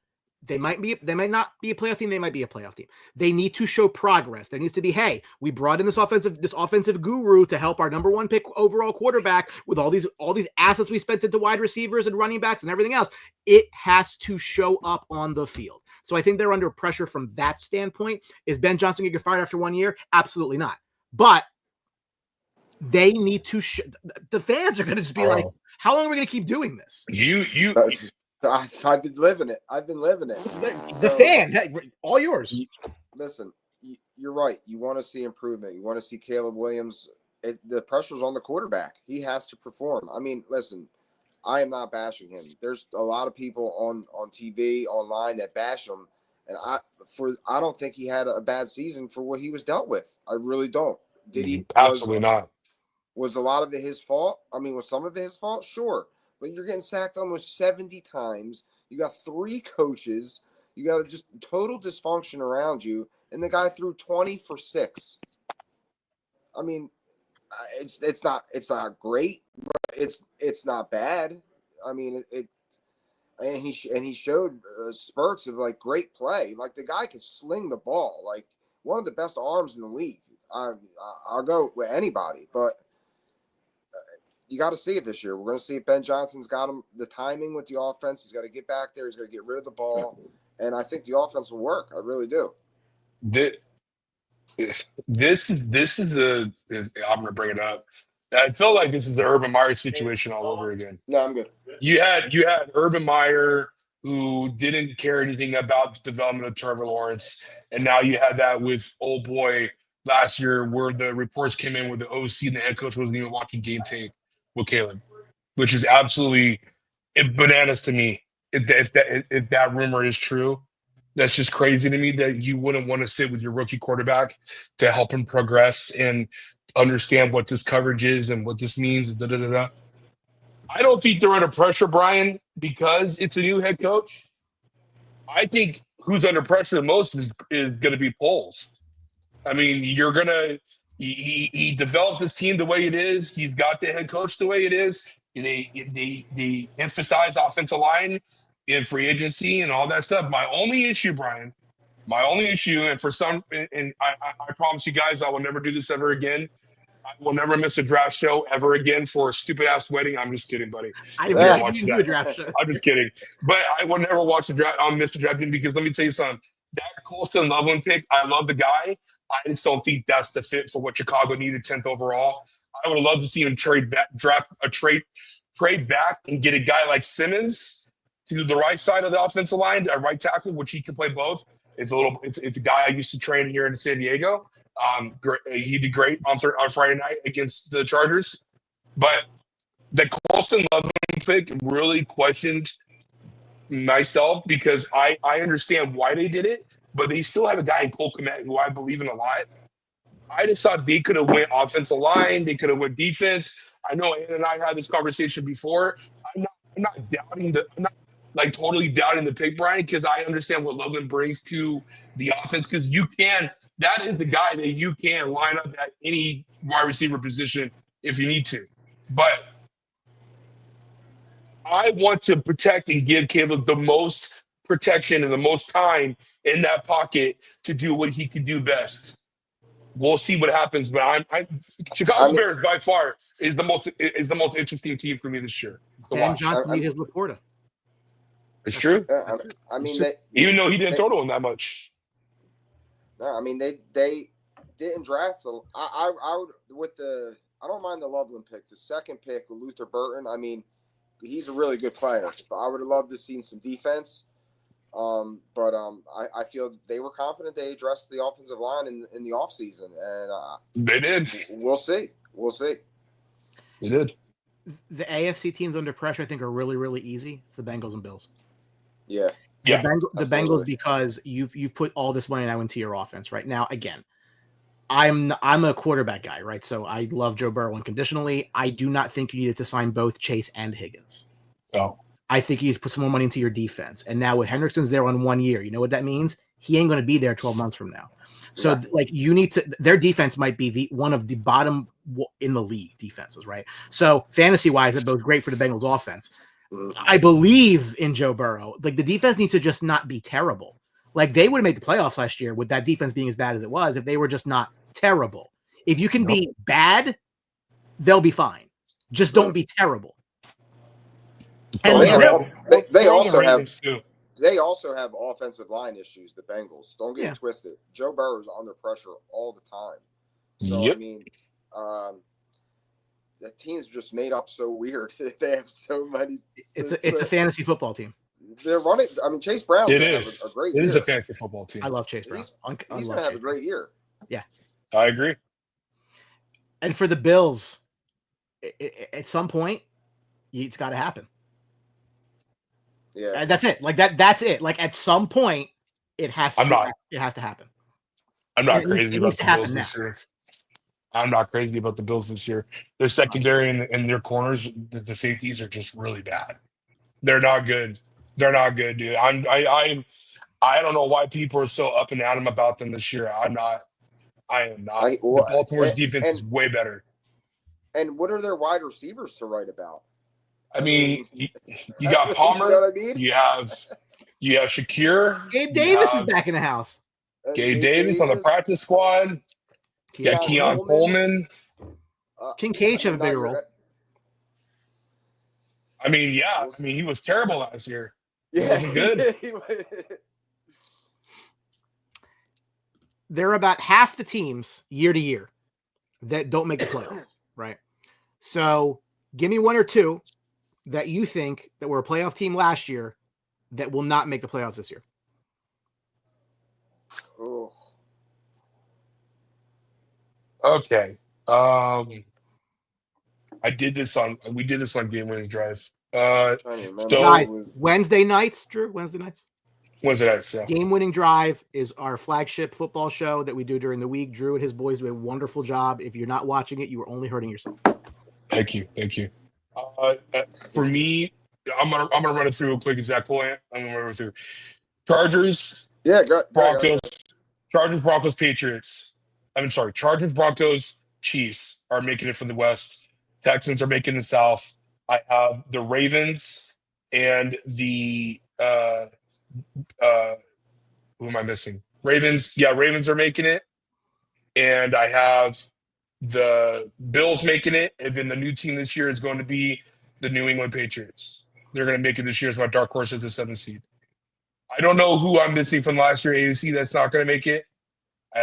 they might not be a playoff team. They might be a playoff team. They need to show progress. There needs to be, hey, we brought in this offensive guru to help our number one pick overall quarterback with all these assets we spent into wide receivers and running backs and everything else. It has to show up on the field. So I think they're under pressure from that standpoint. Is Ben Johnson going to get fired after 1 year? Absolutely not. But they need to the fans are going to just be like, how long are we going to keep doing this? I've been living it. The fan, all yours. Listen, you're right. You want to see improvement. You want to see Caleb Williams. The pressure's on the quarterback. He has to perform. I mean, listen, I am not bashing him. There's a lot of people on TV, online that bash him, and I don't think he had a bad season for what he was dealt with. I really don't. Did he? Absolutely not. Was a lot of it his fault? I mean, was some of it his fault? Sure. But you're getting sacked almost 70 times. You got 3 coaches. You got just total dysfunction around you. And the guy threw 20 for 6. I mean, it's not great, but it's not bad. I mean, and he showed spurts of like great play. Like the guy could sling the ball. Like one of the best arms in the league. I'll go with anybody, but you got to see it this year. We're going to see if Ben Johnson's got him the timing with the offense. He's got to get back there. He's got to get rid of the ball. And I think the offense will work. I really do. This is I'm going to bring it up. I feel like this is the Urban Meyer situation all over again. No, I'm good. You had Urban Meyer who didn't care anything about the development of Trevor Lawrence, and now you had that with old boy last year, where the reports came in where the OC and the head coach wasn't even watching game tape with Caleb, which is absolutely bananas to me. If that rumor is true, that's just crazy to me that you wouldn't want to sit with your rookie quarterback to help him progress and understand what this coverage is and what this means. Da, da, da, da. I don't think they're under pressure, Brian, because it's a new head coach. I think who's under pressure the most is going to be Poles. I mean, he developed this team the way it is. He's got the head coach the way it is. They emphasize offensive line in free agency and all that stuff. My only issue, Brian, and I promise you guys, I will never do this ever again. I will never miss a draft show ever again for a stupid ass wedding. I'm just kidding, buddy. I will watch a draft show. I'm just kidding. But I will never watch the draft on Mr. Drafting, because let me tell you something. That Colston Loveland pick, I love the guy. I just don't think that's the fit for what Chicago needed 10th overall. I would love to see him trade back and get a guy like Simmons to the right side of the offensive line, a right tackle, which he can play both. It's a guy I used to train here in San Diego. He did great on Friday night against the Chargers. But the Colston Loveland pick really questioned myself, because I understand why they did it, but they still have a guy in Cole Kmet who I believe in a lot. I just thought they could have went offensive line, they could have went defense. I know Ann and I had this conversation before. I'm not totally doubting the pick, Brian, because I understand what Loveland brings to the offense. Because that is the guy that you can line up at any wide receiver position if you need to. But I want to protect and give Caleb the most protection and the most time in that pocket to do what he can do best. We'll see what happens, but Chicago Bears by far is the most interesting team for me this year. And Johnson need his Laporta. It's true. Even though he didn't throw to him that much. No, I mean they didn't draft. I don't mind the Loveland pick. The second pick with Luther Burton. I mean, he's a really good player, but I would have loved to see some defense. But I feel they were confident they addressed the offensive line in the offseason, and they did. We'll see. They did. The AFC teams under pressure, I think, are really, really easy. It's the Bengals and Bills. Yeah. The Bengals, because you've put all this money now into your offense right now. Again, I'm a quarterback guy, right? So I love Joe Burrow unconditionally. I do not think you needed to sign both Chase and Higgins. Oh. I think you need to put some more money into your defense. And now with Hendrickson's there on 1 year, you know what that means? He ain't going to be there 12 months from now. So you need to, their defense might be one of the bottom in the league defenses, right? So fantasy wise, it bodes great for the Bengals offense. I believe in Joe Burrow. Like, the defense needs to just not be terrible. Like, they would have made the playoffs last year with that defense being as bad as it was if they were just not terrible. If you can be bad, they'll be fine. Just don't be terrible. And they also have offensive line issues, the Bengals. Don't get it twisted. Joe Burrow's under pressure all the time. So, I mean, the team's just made up so weird. They have so many. It's a fantasy football team. They're running. I mean, Chase Brown's going to have a great year. It is a fantasy football team. I love Chase Brown. He's going to have a great year. Yeah. I agree. And for the Bills, at some point, it's got to happen. Yeah. And that's it. Like that's it. Like, at some point, it has to happen. I'm not crazy about the Bills this year. I'm not crazy about the Bills this year. Their secondary and their corners, the safeties are just really bad. They're not good. Dude. I don't know why people are so up and at them about them this year. I am not. The Baltimore's defense is way better. And what are their wide receivers to write about? I mean, you got Palmer. You know what I mean? You have Shakir. Gabe Davis is back in the house. Gabe Davis on the practice squad. You got Keon Coleman. Kincaid have a bigger role. I mean, he was terrible last year. He wasn't good. There are about half the teams year to year that don't make the playoffs, right? So give me one or two that you think that were a playoff team last year that will not make the playoffs this year. Oh, Okay. We did this on Game Winning Drive. I'm trying to remember. So Guys, Wednesday nights, Drew, Wednesday nights. Wednesday nights, yeah. Game Winning Drive is our flagship football show that we do during the week. Drew and his boys do a wonderful job. If you're not watching it, you are only hurting yourself. Thank you. For me, I'm gonna run it through real quick. Exact point. I'm gonna run it through. Chargers, Yeah, go Broncos, Chargers, Broncos, Patriots. Chargers, Broncos, Chiefs are making it from the West. Texans are making the South. I have the Ravens and the who am I missing? Ravens. Yeah, Ravens are making it. And I have the Bills making it. And then the new team this year is going to be the New England Patriots. They're going to make it this year as my dark horse as the 7th seed. I don't know who I'm missing from last year AFC that's not going to make it.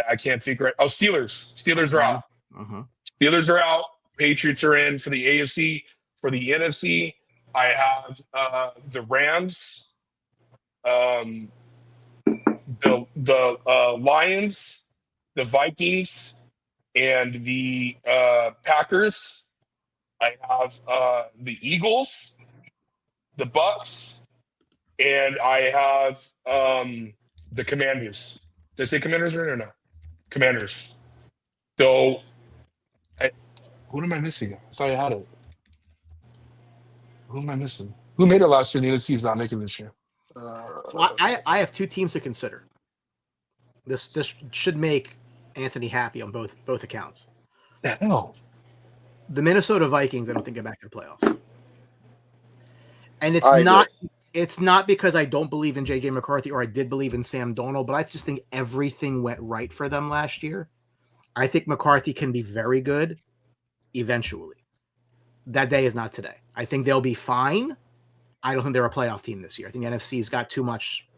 I can't figure it. Oh, Steelers. Steelers are out. Steelers are out. Patriots are in for the AFC. For the NFC, I have the Rams, the Lions, the Vikings, and the Packers. I have the Eagles, the Bucks, and I have the Commanders. Did I say Commanders or no? Commanders. So, who am I missing? I thought I had it. Who am I missing? Who made it last year? The NFC is not making this year. So I have two teams to consider. This should make Anthony happy on both accounts. The hell? The Minnesota Vikings, I don't think get back to the playoffs. And it's not because I don't believe in JJ McCarthy or I did believe in Sam Darnold, but I just think everything went right for them last year. I think McCarthy can be very good eventually. That day is not today. I think they'll be fine. I don't think they're a playoff team this year. I think NFC's got too much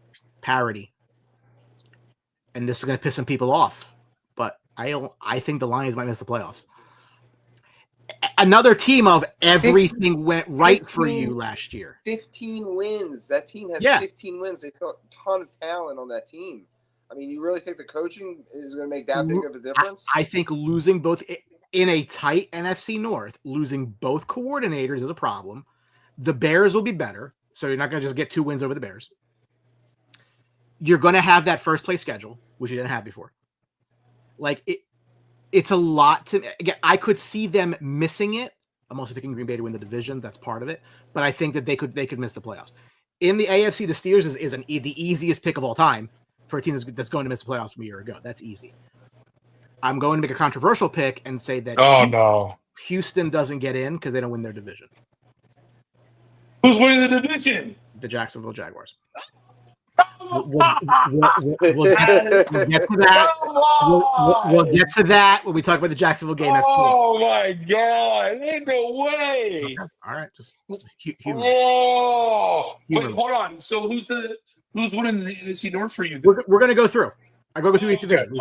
parity. And this is going to piss some people off. But I think the Lions might miss the playoffs. Another team of everything went right 15, for you last year. 15 wins. That team has 15 wins. They got a ton of talent on that team. I mean, you really think the coaching is going to make that big of a difference? I think losing both in a tight NFC North, losing both coordinators is a problem. The Bears will be better, so you're not going to just get 2 wins over the Bears. You're going to have that first place schedule, which you didn't have before. Like it's a lot to again. I could see them missing it. I'm also thinking Green Bay to win the division. That's part of it, but I think that they could miss the playoffs. In the AFC, the Steelers is the easiest pick of all time for a team that's going to miss the playoffs from a year ago. That's easy. I'm going to make a controversial pick and say that Houston doesn't get in because they don't win their division. Who's winning the division? The Jacksonville Jaguars. We'll get to that. We'll get to that when we talk about the Jacksonville game. That's cool. My God! Ain't no way. All right, just humor. Wait, hold on. So who's winning the NFC North for you? We're gonna go through. I go through each division.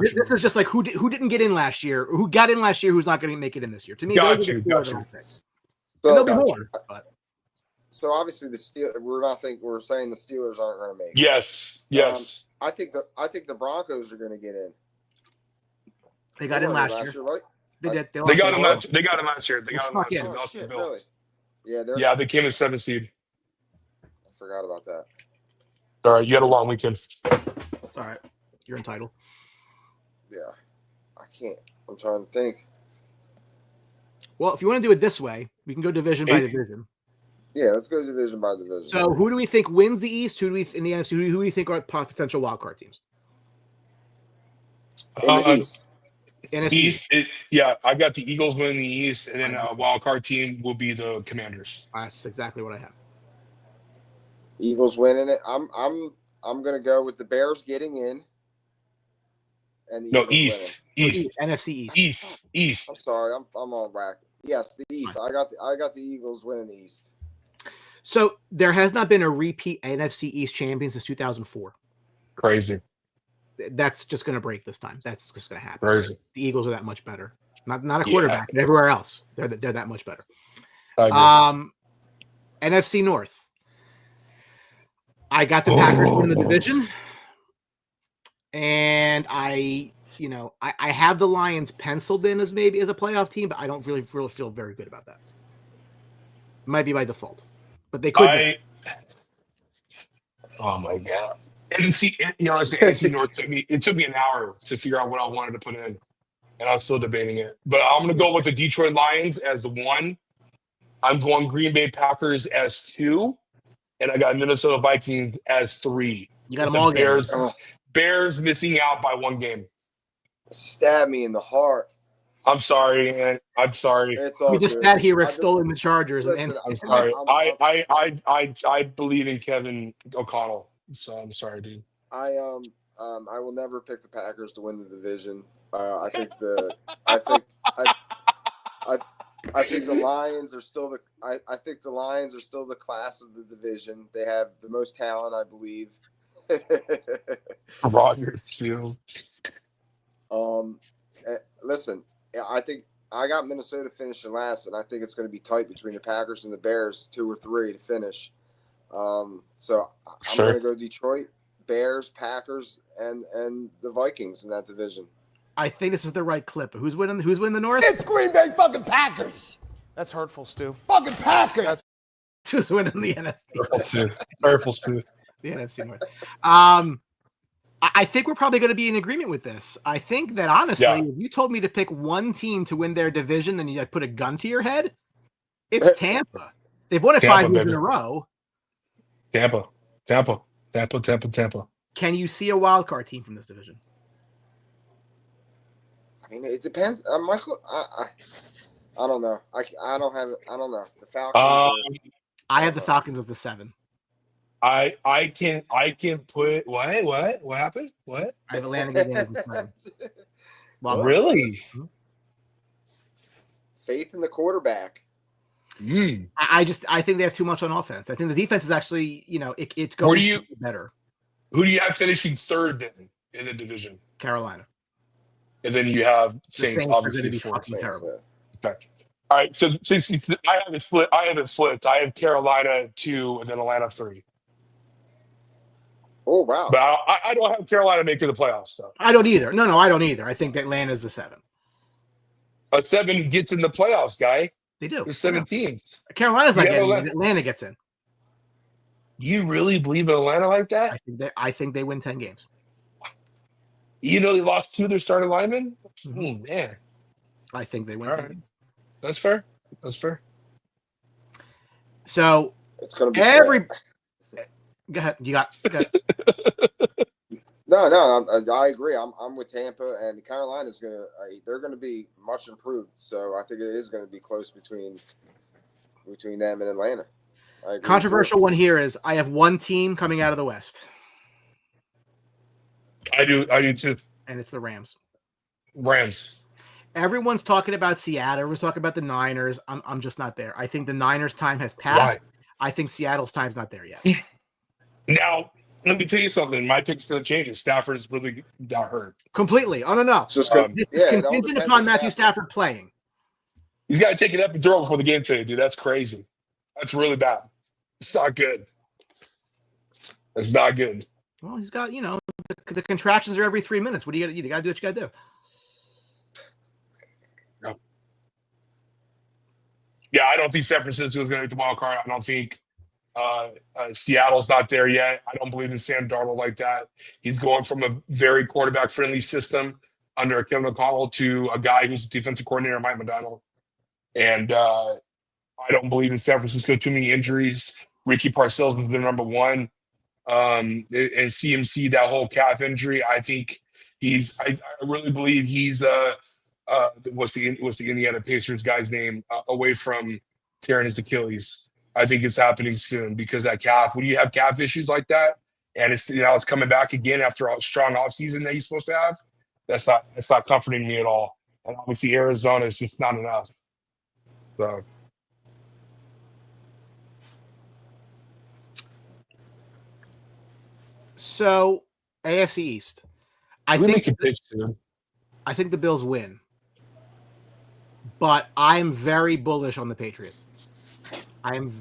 This is just like who didn't get in last year, or who got in last year, who's not going to make it in this year. To me, got you. There'll be more. But. So obviously the we're saying the Steelers aren't going to make it. Yes. I think the Broncos are going to get in. They got in last year, right? They did. They got him last year. They got him last year. Oh, Lost the Bills. Really? Yeah, they came in 7th seed. I forgot about that. All right, you had a long weekend. It's all right. You're entitled. Yeah. I can't. I'm trying to think. Well, if you want to do it this way, we can go division by division. Yeah, let's go division by division. So, who do we think wins the East? Who do we in the NFC? Who do we think are potential wildcard teams? In the East. East, I got the Eagles winning the East, and then a wildcard team will be the Commanders. That's exactly what I have. Eagles winning it. I'm gonna go with the Bears getting in. And the East. NFC East. I'm sorry, I'm on rack. Yes, the East. I got the Eagles winning the East. So there has not been a repeat NFC East champion since 2004. Crazy. That's just going to break this time. That's just going to happen. Crazy. The Eagles are that much better. Not a quarterback. But everywhere else, they're that much better. I agree. NFC North. I got the Packers winning the division, and I have the Lions penciled in as maybe as a playoff team, but I don't really feel very good about that. Might be by default, but they could. Oh my god! NFC, it's the NFC North took me an hour to figure out what I wanted to put in, and I was still debating it. But I'm going to go with the Detroit Lions as the 1. I'm going Green Bay Packers as 2. And I got Minnesota Vikings as 3. You got them all. Bears missing out by 1 game. Stab me in the heart. I'm sorry, man. I'm sorry. It's all we just good. sat here stolen the Chargers. Listen, I'm sorry. I believe in Kevin O'Connell. So I'm sorry, dude. I will never pick the Packers to win the division. I think the Lions are still I think the Lions are still the class of the division. They have the most talent, I believe. Rogers too. Listen, I think I got Minnesota finishing last, and I think it's going to be tight between the Packers and the Bears, 2 or 3 to finish. So I'm going to go Detroit, Bears, Packers, and the Vikings in that division. I think this is the right clip. Who's winning the North? It's Green Bay fucking Packers. That's hurtful, Stu. Fucking Packers. Who's winning the NFC? Hurtful, Stu. The NFC North. I think we're probably going to be in agreement with this. I think that honestly, if you told me to pick one team to win their division and you put a gun to your head, it's Tampa. They've won it 5 years in a row. Tampa. Can you see a wild card team from this division? I mean, it depends. Michael, I don't know. I don't have it. I don't know. The Falcons. I have the Falcons as the 7. I can put what happened? What? I have Atlanta getting as the 7. Well, really? Faith in the quarterback. I think they have too much on offense. I think the defense is actually, it's going to be better. Who do you have finishing 3rd then in the division? Carolina. And then you have Saints obviously 4th. Terrible. Okay. All right. So I have it flipped. I have Carolina 2 and then Atlanta 3. Oh wow! But I don't have Carolina making the playoffs. So. I don't either. No, I don't either. I think that Atlanta's the 7. A 7 gets in the playoffs, guy. They do. There's 7 teams. Carolina's not getting in. Atlanta gets in. You really believe in Atlanta like that? I think they win 10 games. They lost 2 of their starting linemen? Mm-hmm. Oh, man. I think they win 10 games. That's fair. So it's going to be Go ahead. Go ahead. No, I agree. I'm with Tampa, and Carolina's they're going to be much improved. So I think it is going to be close between them and Atlanta. Controversial one here is I have one team coming out of the West. I do too. And it's the Rams. Everyone's talking about Seattle. Everyone's talking about the Niners. I'm just not there. I think the Niners' time has passed. Why? I think Seattle's time's not there yet. Now, let me tell you something. My pick's going to change. Stafford's really got hurt. Completely. Oh, no. This is contingent upon Matthew Stafford playing. He's got to take it up and throw before the game today, dude. That's crazy. That's really bad. It's not good. It's not good. Well, he's got, the contractions are every 3 minutes. What do you got to do? You got to do what you got to do. Yeah, I don't think San Francisco is going to get the wild card. I don't think Seattle's not there yet. I don't believe in Sam Darnold like that. He's going from a very quarterback-friendly system under Kevin O'Connell to a guy who's a defensive coordinator, Mike McDonald. And I don't believe in San Francisco. Too many injuries. Ricky Parcells is their number 1. And CMC, that whole calf injury, I think I really believe he's what's the Indiana Pacers guy's name away from tearing his Achilles. I think it's happening soon because that calf, when you have calf issues like that, and it's coming back again after a strong offseason that he's supposed to have, that's not comforting me at all. And obviously Arizona is just not enough. So AFC East. I think the Bills win. but I'm very bullish on the Patriots. I am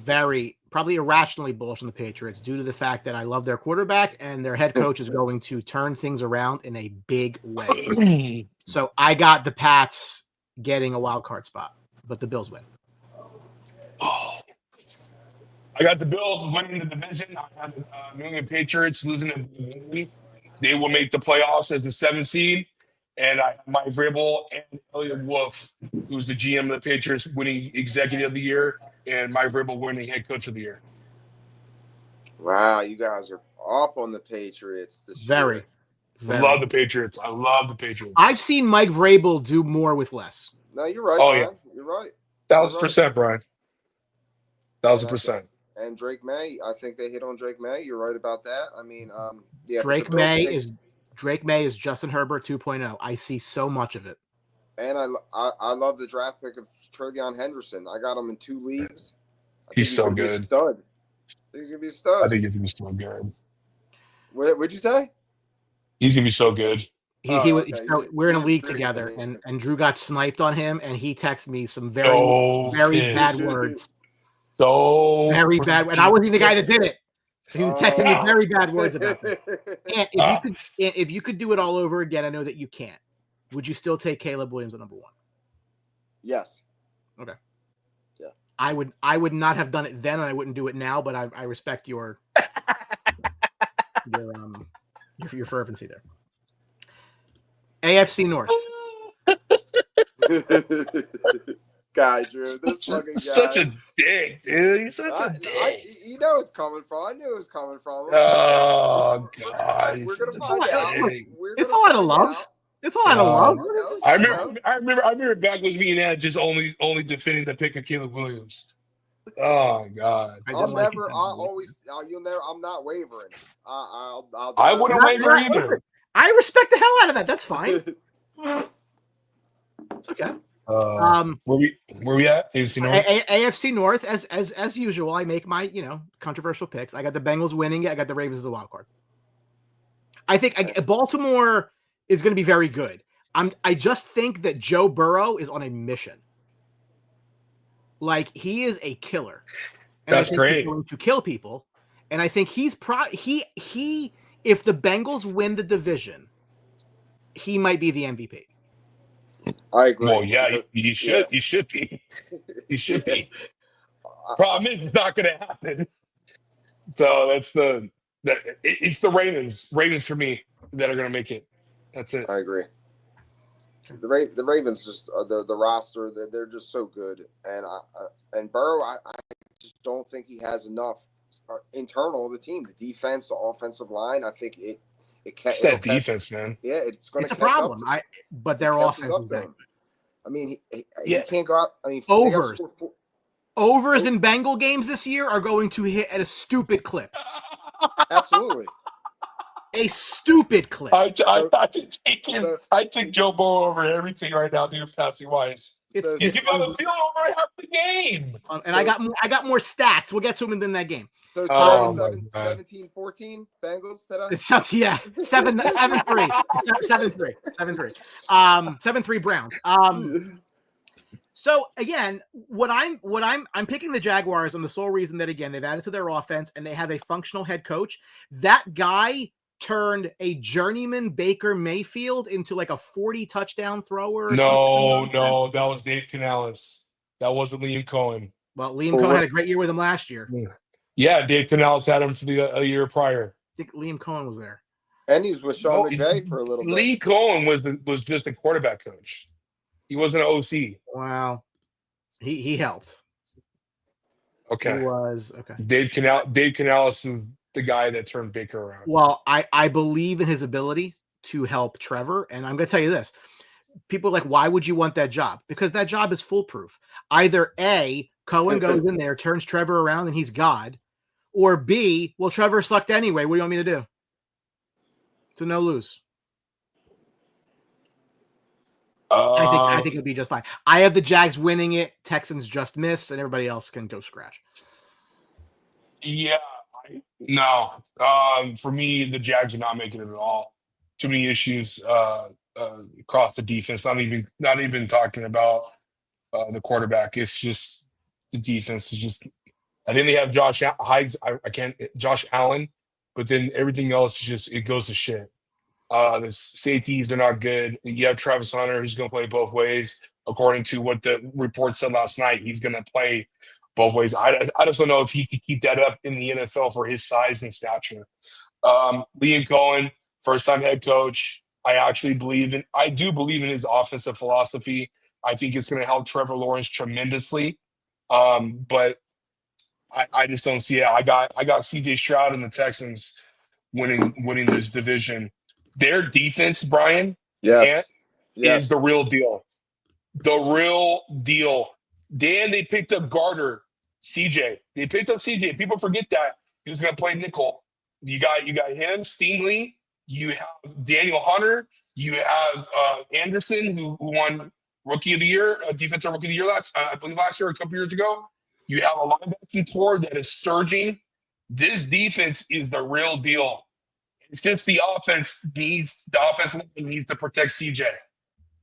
probably irrationally bullish on the Patriots due to the fact that I love their quarterback and their head coach is going to turn things around in a big way. So I got the Pats getting a wild card spot, but the Bills win. Oh. I got the Bills winning the division. I got the New England Patriots losing it. They will make the playoffs as the 7th seed. And I have Mike Vrabel and Elliot Wolf, who's the GM of the Patriots, winning Executive of the Year, and Mike Vrabel winning Head Coach of the Year. Wow, you guys are up on the Patriots this year. I love the Patriots. I love the Patriots. I've seen Mike Vrabel do more with less. No, you're right, Oh, Brian. yeah. You're right. 1,000%, Brian. 1,000%. And Drake May, I think they hit on Drake May. You're right about that. I mean, yeah. Drake May is Justin Herbert 2.0. I see so much of it. And I love the draft pick of Trevion Henderson. I got him in 2 leagues. He's so good. Stud. I think he's gonna be a stud. I think he's gonna be so good. What'd you say? He's gonna be so good. We're in a league together, and Drew got sniped on him, and he texted me some very bad words. So very bad, and I wasn't the guy that did it. He was texting me very bad words about me. And if you could do it all over again, I know that you can't. Would you still take Caleb Williams at number 1? Yes. Okay. Yeah. I would not have done it then, and I wouldn't do it now. But I respect your fervency there. AFC North. Guy, Drew. This fucking guy. Such a dick, dude. He's such a dick. You know it's coming from. I knew it was coming from. Oh, God. We're going to find out. It's a lot of love. It's a lot of love. I remember back with me and Ed just only defending the pick of Caleb Williams. Oh, God. I'm not wavering. I wouldn't waver either. I respect the hell out of that. That's fine. It's okay. Where we at? AFC North. AFC North, as usual. I make my controversial picks. I got the Bengals winning it. I got the Ravens as a wild card. I think Baltimore is going to be very good. I just think that Joe Burrow is on a mission. Like, he is a killer. And that's great. He's going to kill people, and I think he's he. If the Bengals win the division, he might be the MVP. I agree. Well, yeah, he should. Yeah. He should be. He should be. Problem is, it's not going to happen. So it's the Ravens for me that are going to make it. That's it. I agree. The Ravens just the roster. They're just so good, and Burrow. I just don't think he has enough internal the team, the defense, the offensive line. I think it's that defense, man. Yeah, it's going to. It's a problem. But their offense is bad. I mean, he can't go out. I mean, overs in Bengal games this year are going to hit at a stupid clip. Absolutely. A stupid clip. I take Joe Burrow over everything right now, dude, passing wise. He's giving on the field over half the game. And I got more stats. We'll get to him in that game. So 17-14 Bengals today? 7-3. 7-3 Browns. So again, I'm picking the Jaguars on the sole reason that, again, they've added to their offense and they have a functional head coach. That guy turned a journeyman Baker Mayfield into like a 40 touchdown thrower. No, that was Dave Canales. That wasn't Liam Cohen. Well, Liam Cohen had a great year with him last year. Yeah, Dave Canales had him for a year prior. I think Liam Cohen was there. And he was with Sean McVay for a little bit. Lee Cohen was just a quarterback coach. He wasn't an OC. Wow. He helped. Okay. He was okay. Dave Canales is the guy that turned Baker around. Well, I believe in his ability to help Trevor. And I'm going to tell you this. People are like, why would you want that job? Because that job is foolproof. Either A, Cohen goes in there, turns Trevor around, and he's God. Or B, well, Trevor sucked anyway. What do you want me to do? It's a no lose. I think it'll be just fine. I have the Jags winning it. Texans just miss, and everybody else can go scratch. Yeah. No. For me, the Jags are not making it at all. Too many issues across the defense. Not even talking about the quarterback. It's just the defense is just. I think they have Josh Higgs. I can't Josh Allen, but then everything else is just it goes to shit. The safeties, they're not good. You have Travis Hunter, who's going to play both ways. According to what the report said last night, he's going to play both ways. I just don't know if he could keep that up in the NFL for his size and stature. Liam Cohen, first-time head coach. I do believe in his offensive philosophy. I think it's going to help Trevor Lawrence tremendously. But I just don't see it. I got CJ Stroud and the Texans winning this division. Their defense, Brian, Yes. is the real deal. The real deal. Dan, they picked up Gardner, CJ. They picked up CJ. People forget that he was going to play nickel. You got him, Stingley. You have Daniel Hunter. You have Anderson, who won Rookie of the Year, Defensive Rookie of the Year last year, a couple years ago. You have a linebacking core that is surging. This defense is the real deal. It's just the offense needs to protect CJ.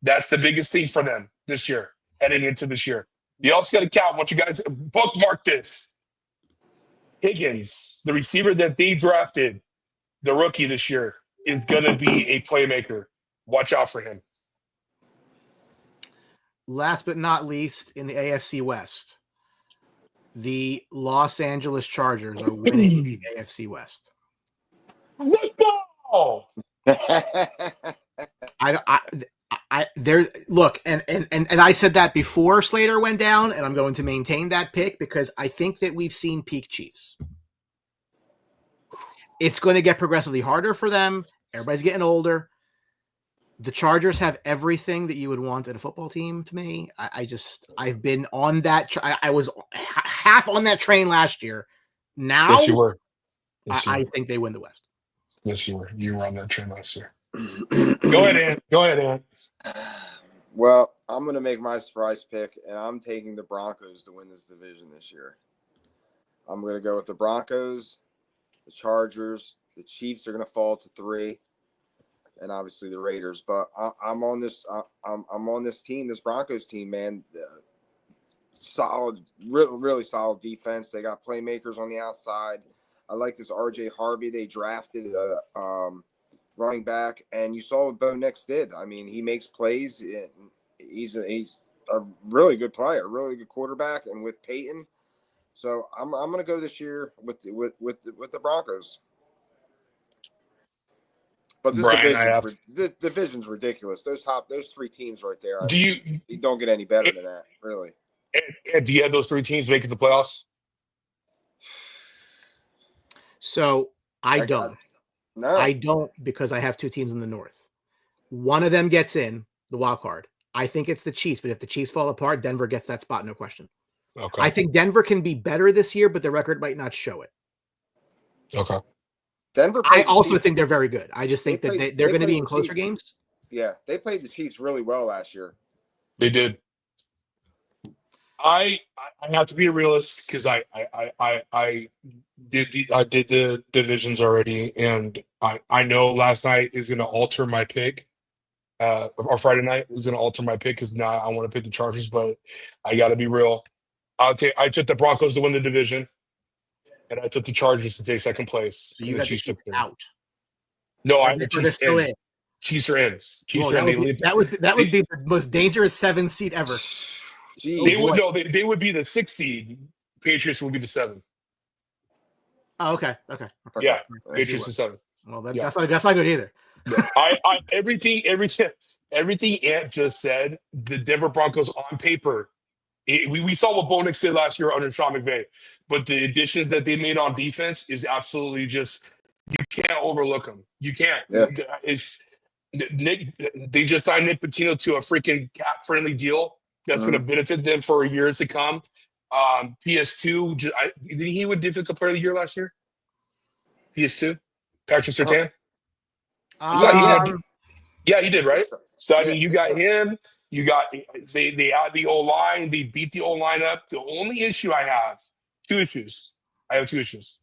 That's the biggest thing for them this year, heading into this year. You also got to count. I want you guys bookmark this. Higgins, the receiver that they drafted, the rookie this year, is going to be a playmaker. Watch out for him. Last but not least, in the AFC West, the Los Angeles Chargers are winning the AFC West. Let's go! Look, and I said that before Slater went down, and I'm going to maintain that pick because I think that we've seen peak Chiefs. It's going to get progressively harder for them. Everybody's getting older. The Chargers have everything that you would want in a football team. To me, I've been on that. I was half on that train last year. Now, yes, you were. I think they win the West. Yes, you were. You were on that train last year. Go ahead, Ant. Well, I'm going to make my surprise pick, and I'm taking the Broncos to win this division this year. I'm going to go with the Broncos, the Chargers. The Chiefs are going to fall to 3, and obviously the Raiders. But I'm on this. I'm on this team, this Broncos team, man. Solid, really solid defense. They got playmakers on the outside. I like this R.J. Harvey they drafted, running back, and you saw what Bo Nix did. I mean, he makes plays. He's a really good player, really good quarterback, and with Peyton. So I'm going to go this year with the Broncos. But this division's ridiculous. Those 3 teams right there. You don't get any better than that, really. And do you have those 3 teams making the playoffs? So I don't. No. I don't because I have 2 teams in the North. One of them gets in the wild card. I think it's the Chiefs, but if the Chiefs fall apart, Denver gets that spot, no question. Okay. I think Denver can be better this year, but the record might not show it. Okay. Denver. I also think they're very good. I just think they're going to be in closer games. Yeah, they played the Chiefs really well last year. They did. I have to be a realist because I did the divisions already, and I know last night is going to alter my pick, or Friday night is going to alter my pick because now I want to pick the Chargers, but I got to be real. I took the Broncos to win the division, and I took the Chargers to take second place. So you got the Chiefs out. No, I the Chiefs still in. Chiefs are in. Chiefs are in. That would be the most dangerous 7 seed ever. Jeez. They would be the 6 seed. Patriots would be the 7. Oh, okay. Yeah, Patriots the 7. Well, that's not good either. Everything Ant just said, the Denver Broncos on paper. We saw what Bo Nix did last year under Sean McVay, but the additions that they made on defense is absolutely just you can't overlook them. You can't. Yeah. It's Nick. They just signed Nick Pitino to a freaking cap-friendly deal that's going to benefit them for years to come. PS2, did he win Defensive Player of the Year last year? PS2, Patrick Surtain. Yeah, he did, right? So I mean, you got him. You got they had the O line. They beat the O line up. The only issue I have, 2 issues. I have 2 issues.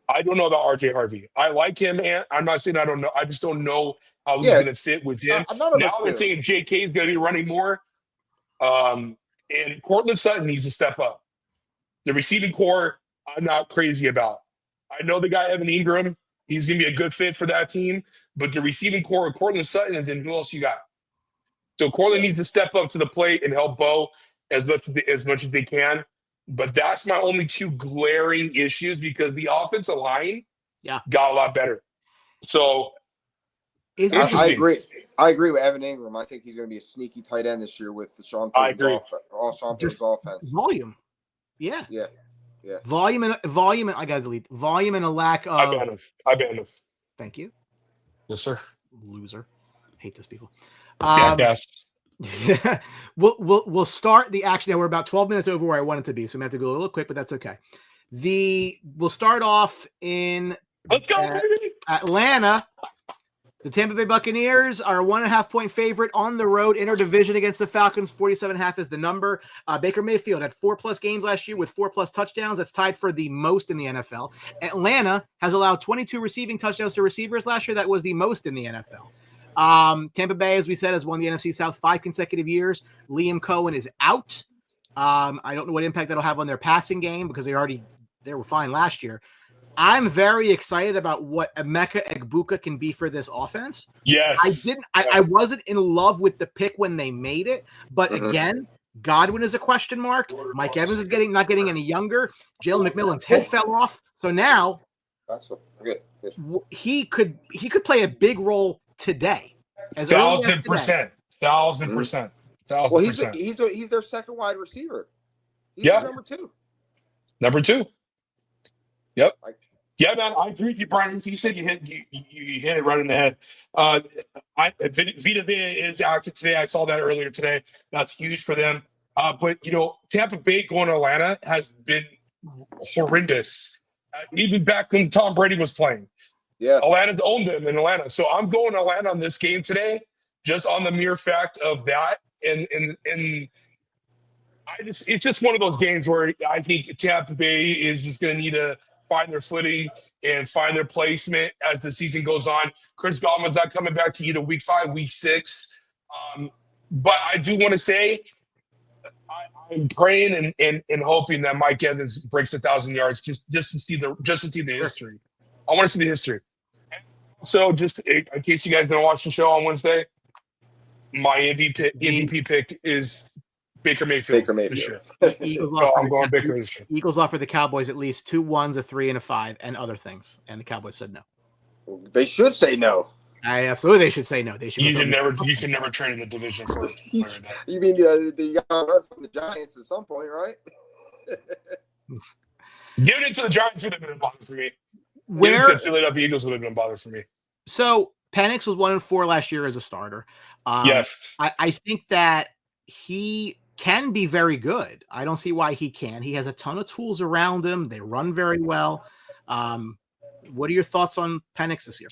I don't know about R.J. Harvey. I like him, and I'm not saying I don't know. I just don't know how he's going to fit with him. Now they're saying J.K. is going to be running more. And Cortland Sutton needs to step up. The receiving core, I'm not crazy about. I know the guy Evan Ingram. He's going to be a good fit for that team. But the receiving core of Cortland Sutton, and then who else you got? So Cortland needs to step up to the plate and help Bo as much as they can. But that's my only two glaring issues because the offensive line got a lot better. So interesting. I agree with Evan Ingram. I think he's going to be a sneaky tight end this year with the Sean Payton's offense. Volume. Yeah. Volume and I got to delete. Volume and a lack of. I ban him. Thank you. Yes, sir. Loser. Hate those people. Yes. Yeah. We'll start the action. Now we're about 12 minutes over where I wanted to be, so we have to go a little quick, but that's okay. We'll start off in Let's go, baby. Atlanta. The Tampa Bay Buccaneers are a 1.5 point favorite on the road in our division against the Falcons. 47.5 is the number. Baker Mayfield had 4+ games last year with 4+ touchdowns. That's tied for the most in the NFL. Atlanta has allowed 22 receiving touchdowns to receivers last year. That was the most in the NFL. Tampa Bay, as we said, has won the NFC South 5 consecutive years. Liam Cohen is out. I don't know what impact that'll have on their passing game because they were fine last year. I'm very excited about what Emeka Egbuka can be for this offense. Yes. I wasn't in love with the pick when they made it, but again, Godwin is a question mark. Mike Evans is not getting any younger. Jalen McMillan's head fell off. So now good. He could play a big role today. 1,000%. 1,000%. Well, he's their second wide receiver. He's their number 2. Yep. Yeah, man, I agree with you, Brian. You said you hit it right in the head. Vita Vea is active today. I saw that earlier today. That's huge for them. But Tampa Bay going to Atlanta has been horrendous. Even back when Tom Brady was playing. Yeah. Atlanta owned them in Atlanta. So I'm going to Atlanta on this game today, just on the mere fact of that. And it's just one of those games where I think Tampa Bay is just going to need to find their footing and find their placement as the season goes on. Chris Godwin's not coming back to either week 5, week 6. But I do want to say I'm praying and hoping that Mike Evans breaks 1,000 yards just to see the history. I want to see the history. So just in case you guys don't watch the show on Wednesday, my MVP pick is Baker Mayfield. I'm going Baker this year. Eagles offered the Cowboys at least 2 1s, a 3, and a 5, and other things, and the Cowboys said no. They should say no. They should say no. They should. You should never trade in the division for. You mean you got to learn from the Giants at some point, right? Giving it to the Giants would have been a bother for me. Where Giving it to the Philadelphia Eagles would have been a bother for me. So Penix was 1-4 last year as a starter. Yes, I think that he can be very good. I don't see why he can't. He has a ton of tools around him. They run very well. What are your thoughts on Penix this year?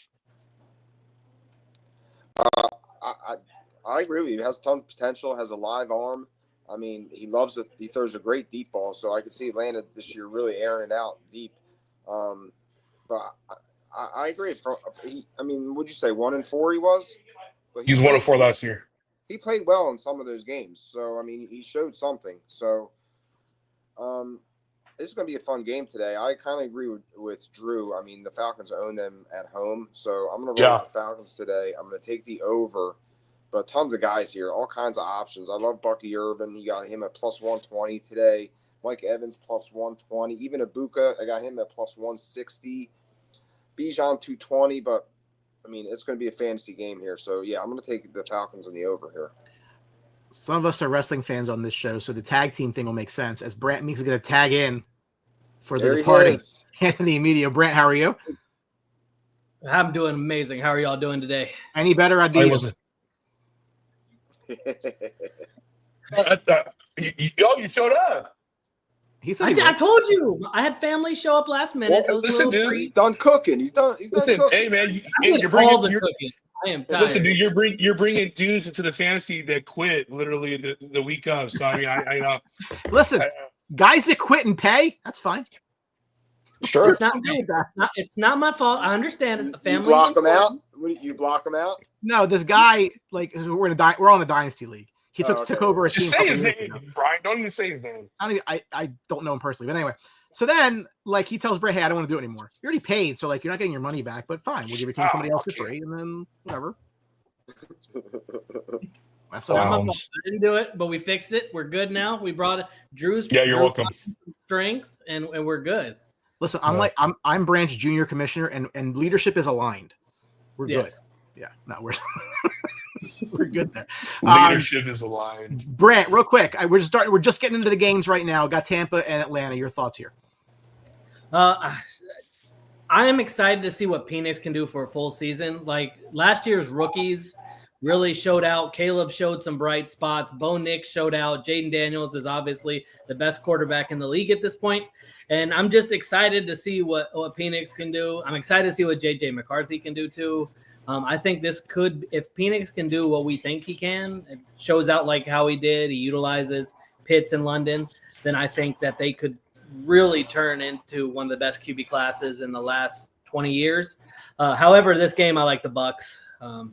I agree with you. He has a ton of potential, has a live arm. I mean, he throws a great deep ball, so I could see Atlanta this year really airing it out deep. But I agree. Would you say 1-4 he was? He was 1-4 last year. He played well in some of those games. So, I mean, he showed something. So, this is going to be a fun game today. I kind of agree with Drew. I mean, the Falcons own them at home. So, I'm going to roll with the Falcons today. I'm going to take the over. But tons of guys here, all kinds of options. I love Bucky Irvin. You got him at plus 120 today. Mike Evans plus 120. Even Ibuka, I got him at plus 160. Bijan 220, but I mean, it's going to be a fantasy game here. So, yeah, I'm going to take the Falcons in the over here. Some of us are wrestling fans on this show, so the tag team thing will make sense. As Brant Meeks is going to tag in for the departing Anthony Emilio. Brant, how are you? I'm doing amazing. How are y'all doing today? Any better idea? You showed up. I told you. I had family show up last minute. Well, listen, dude. He's done cooking. He's done cooking. Hey, man. You're cooking. I am tired. Listen, dude. You're bringing dudes into the fantasy that quit literally the week of. So I mean, I know. Listen, guys that quit and pay, that's fine. Sure. It's not me. It's not my fault. I understand it. You block them out. You block them out. No, this guy, we're on a dynasty league. He took over a Just team. say a couple his years name, ago. Brian. Don't even say his name. I don't know him personally, but anyway. So then, like, he tells Bray, "Hey, I don't want to do it anymore. You already paid, so like, you're not getting your money back. But fine, we'll give your team somebody else for free, and then whatever." That's I Wow. didn't do it, but we fixed it. We're good now. We brought it. Drew's. Yeah, you're welcome. Strength, and we're good. Listen, I'm Branch Junior Commissioner, and leadership is aligned. We're good. Yeah, no, we're good there. Leadership is aligned. Brant, real quick, we're just getting into the games right now. Got Tampa and Atlanta. Your thoughts here? I am excited to see what Phoenix can do for a full season. Like last year's rookies really showed out. Caleb showed some bright spots. Bo Nix showed out. Jaden Daniels is obviously the best quarterback in the league at this point. And I'm just excited to see what Phoenix can do. I'm excited to see what J.J. McCarthy can do too. I think this could, if Phoenix can do what we think he can, it shows out like how he did, he utilizes Pitts in London, then I think that they could really turn into one of the best QB classes in the last 20 years. However, this game, I like the Bucks. I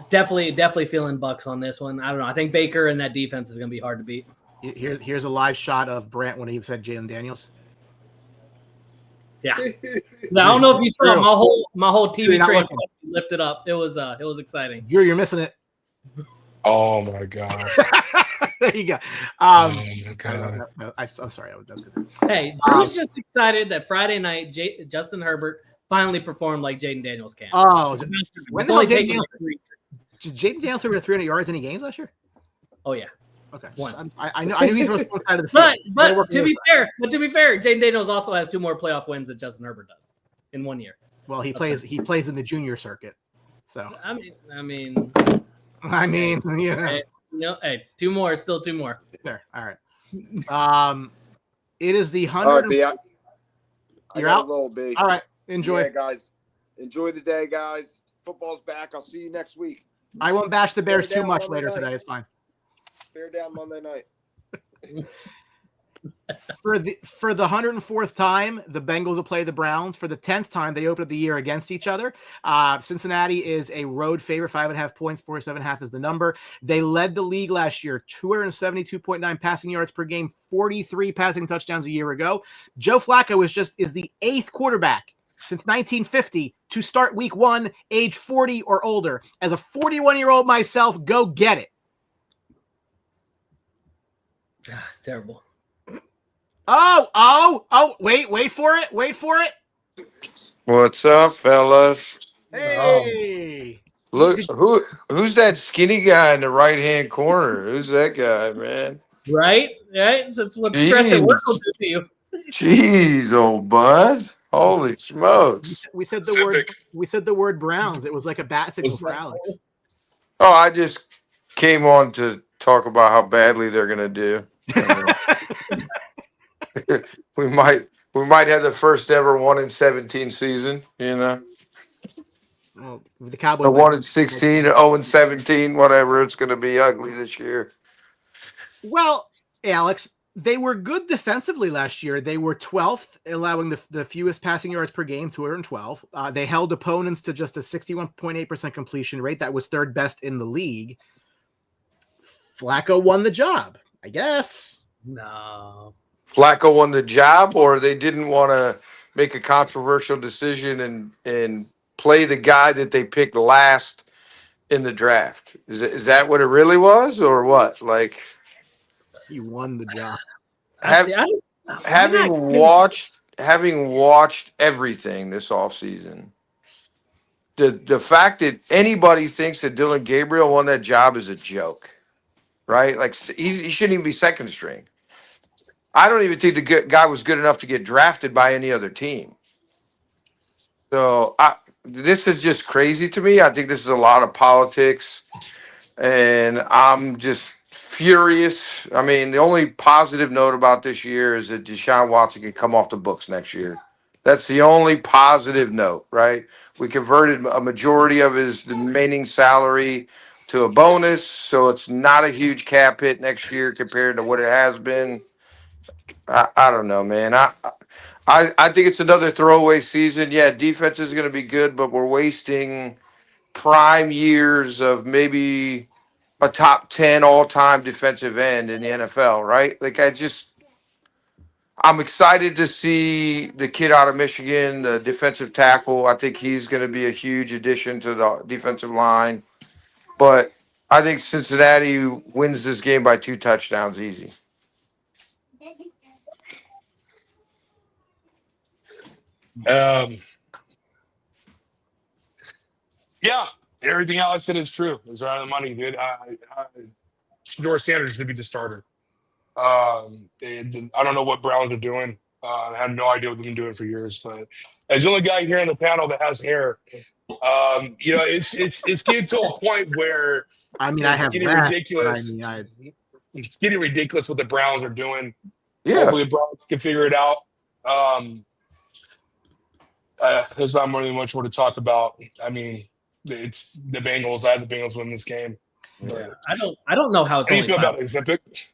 definitely feeling Bucks on this one. I don't know. I think Baker and that defense is going to be hard to beat. Here's a live shot of Brant when he said Jalen Daniels. Yeah. Now, I don't know if you saw my whole TV train lifted up. It was exciting. You're missing it. Oh my god. There you go. Oh my god. I'm sorry. That was good. Hey, Drew's just excited that Friday night Justin Herbert finally performed like Jaden Daniels can. Oh, when the hell Jaden Daniels threw 300 yards any games last year? Oh yeah. Okay. Once. I knew he's on the side of the field. But to be fair, Jaden Daniels also has 2 more playoff wins than Justin Herbert does in 1 year. Well, he plays in the junior circuit. So I mean, yeah. Hey, 2 more, still 2 more. There. All right. It is the 100. All right, B. You're out. A little B. All right. Enjoy, guys. Enjoy the day, guys. Football's back. I'll see you next week. I won't bash the Bears too much later today. It's fine. Bear down Monday night. For the 104th time, the Bengals will play the Browns. For the 10th time, they open up the year against each other. Cincinnati is a road favorite, 5.5 points, 47.5 is the number. They led the league last year, 272.9 passing yards per game, 43 passing touchdowns a year ago. Joe Flacco is the 8th quarterback since 1950 to start week 1, age 40 or older. As a 41-year-old myself, go get it. It's terrible. Wait for it. What's up, fellas? Hey. Look, who's that skinny guy in the right-hand corner? Who's that guy, man? Right? That's what stress at work will do to you. Jeez, old bud. Holy smokes. We said the word Browns. It was like a bat signal for Alex. Oh, I just came on to talk about how badly they're gonna do. we might have the first ever 1-17 season, you know. Well, the Cowboys 1-16, 0-17, whatever. It's going to be ugly this year. Well, Alex, they were good defensively last year. They were 12th, allowing the fewest passing yards per game, 212. They held opponents to just a 61.8% completion rate. That was 3rd best in the league. Flacco won the job, I guess. No. Flacco won the job, or they didn't want to make a controversial decision and play the guy that they picked last in the draft. Is that what it really was, or what? Like, he won the job. Having watched everything this offseason, the fact that anybody thinks that Dylan Gabriel won that job is a joke, right? Like, he shouldn't even be second string. I don't even think the guy was good enough to get drafted by any other team. So this is just crazy to me. I think this is a lot of politics, and I'm just furious. I mean, the only positive note about this year is that Deshaun Watson can come off the books next year. That's the only positive note, right? We converted a majority of his remaining salary to a bonus, so it's not a huge cap hit next year compared to what it has been. I don't know, man. I think it's another throwaway season. Yeah, defense is going to be good, but we're wasting prime years of maybe a top 10 all-time defensive end in the NFL, right? Like I'm excited to see the kid out of Michigan, the defensive tackle. I think he's going to be a huge addition to the defensive line. But I think Cincinnati wins this game by 2 touchdowns easy. Yeah, everything Alex said is true. It's right on the money, dude. Shador Sanders should be the starter. I don't know what Browns are doing. I have no idea what they've been doing for years. But as the only guy here on the panel that has hair, it's getting to a point where I mean, I it's have getting that, ridiculous. but I mean, It's getting ridiculous what the Browns are doing. Yeah. Hopefully the Browns can figure it out. There's not really much more to talk about. I mean, it's the Bengals. I had the Bengals win this game. Yeah, I don't know how it's How do you only feel five. about it, Zippic?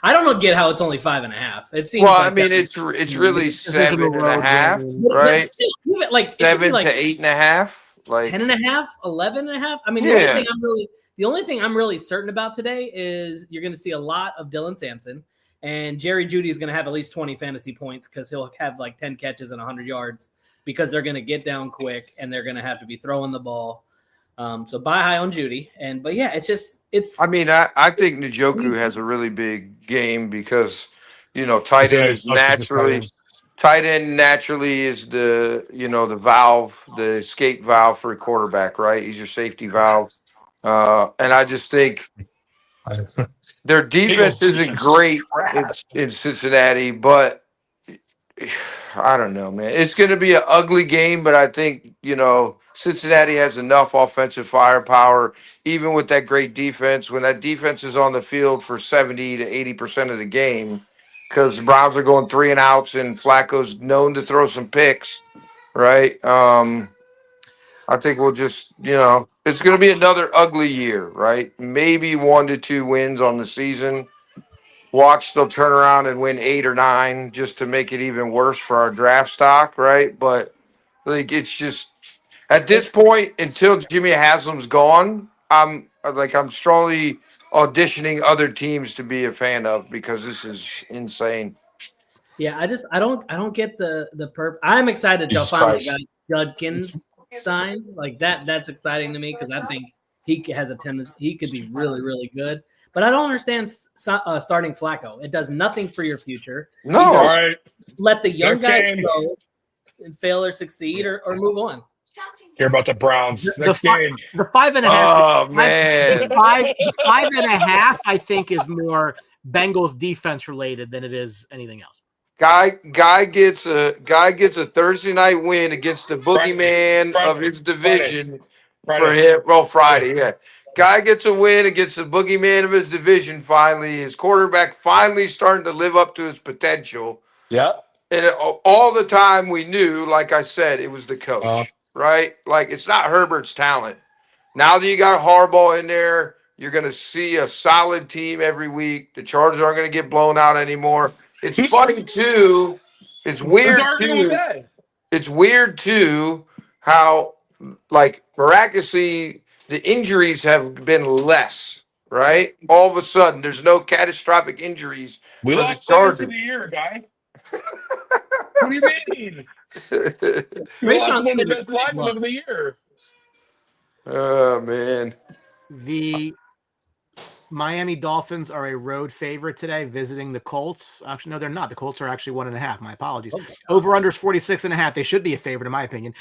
I don't get how it's only 5.5. It seems. Well, like I mean, that- it's really Divisional 7.5, road but right? still, even, like, it should be 7 like to 8.5. Like 10.5, 11.5. I mean, Yeah. the only thing I'm really certain about today is you're going to see a lot of Dylan Sampson, and Jerry Jeudy is going to have at least 20 fantasy points because he'll have like 10 catches and 100 yards because they're going to get down quick and they're going to have to be throwing the ball. So buy high on Jeudy, but yeah, it's. I mean, I think Njoku has a really big game because, tight end is tight end naturally is the valve, the escape valve for a quarterback, right? He's your safety valve. And I just think their defense isn't great in Cincinnati, but I don't know, man. It's going to be an ugly game, but I think, Cincinnati has enough offensive firepower, even with that great defense. When that defense is on the field for 70 to 80% of the game, because the Browns are going 3 and outs and Flacco's known to throw some picks, right? I think we'll just, it's going to be another ugly year, right? Maybe 1 to 2 wins on the season. Watch, they'll turn around and win 8 or 9 just to make it even worse for our draft stock, right? But like it's just at this point, until Jimmy Haslam's gone, I'm strongly auditioning other teams to be a fan of because this is insane. Yeah, I don't get the perp. I'm excited to finally got Judkins signed. Like that's exciting to me because I think he has a tendency. He could be really, really good. But I don't understand starting Flacco. It does nothing for your future. No. All right. Let the young Next guys game. go and fail or succeed or move on. Care about the Browns. Next game. the 5.5. Oh man, The 5.5, I think, is more Bengals defense related than it is anything else. guy gets a Thursday night win against the boogeyman Friday. of his division for Friday. him. Well, Friday, yeah. Guy gets a win against the boogeyman of his division. Finally, his quarterback finally starting to live up to his potential. Yeah. And all the time we knew, like I said, it was the coach, right? Like it's not Herbert's talent. Now that you got Harbaugh in there, you're going to see a solid team every week. The Chargers aren't going to get blown out anymore. It's funny too. It's weird too. It's weird too how like miraculously the injuries have been less, right? All of a sudden, there's no catastrophic injuries We for the lost 7 Chargers. to the year, guy. What do you mean? We lost one of the best linemen of the year. Oh man. The Miami Dolphins are a road favorite today, visiting the Colts. Actually, no, they're not. The Colts are actually 1.5. My apologies. Over under is 46.5. They should be a favorite, in my opinion.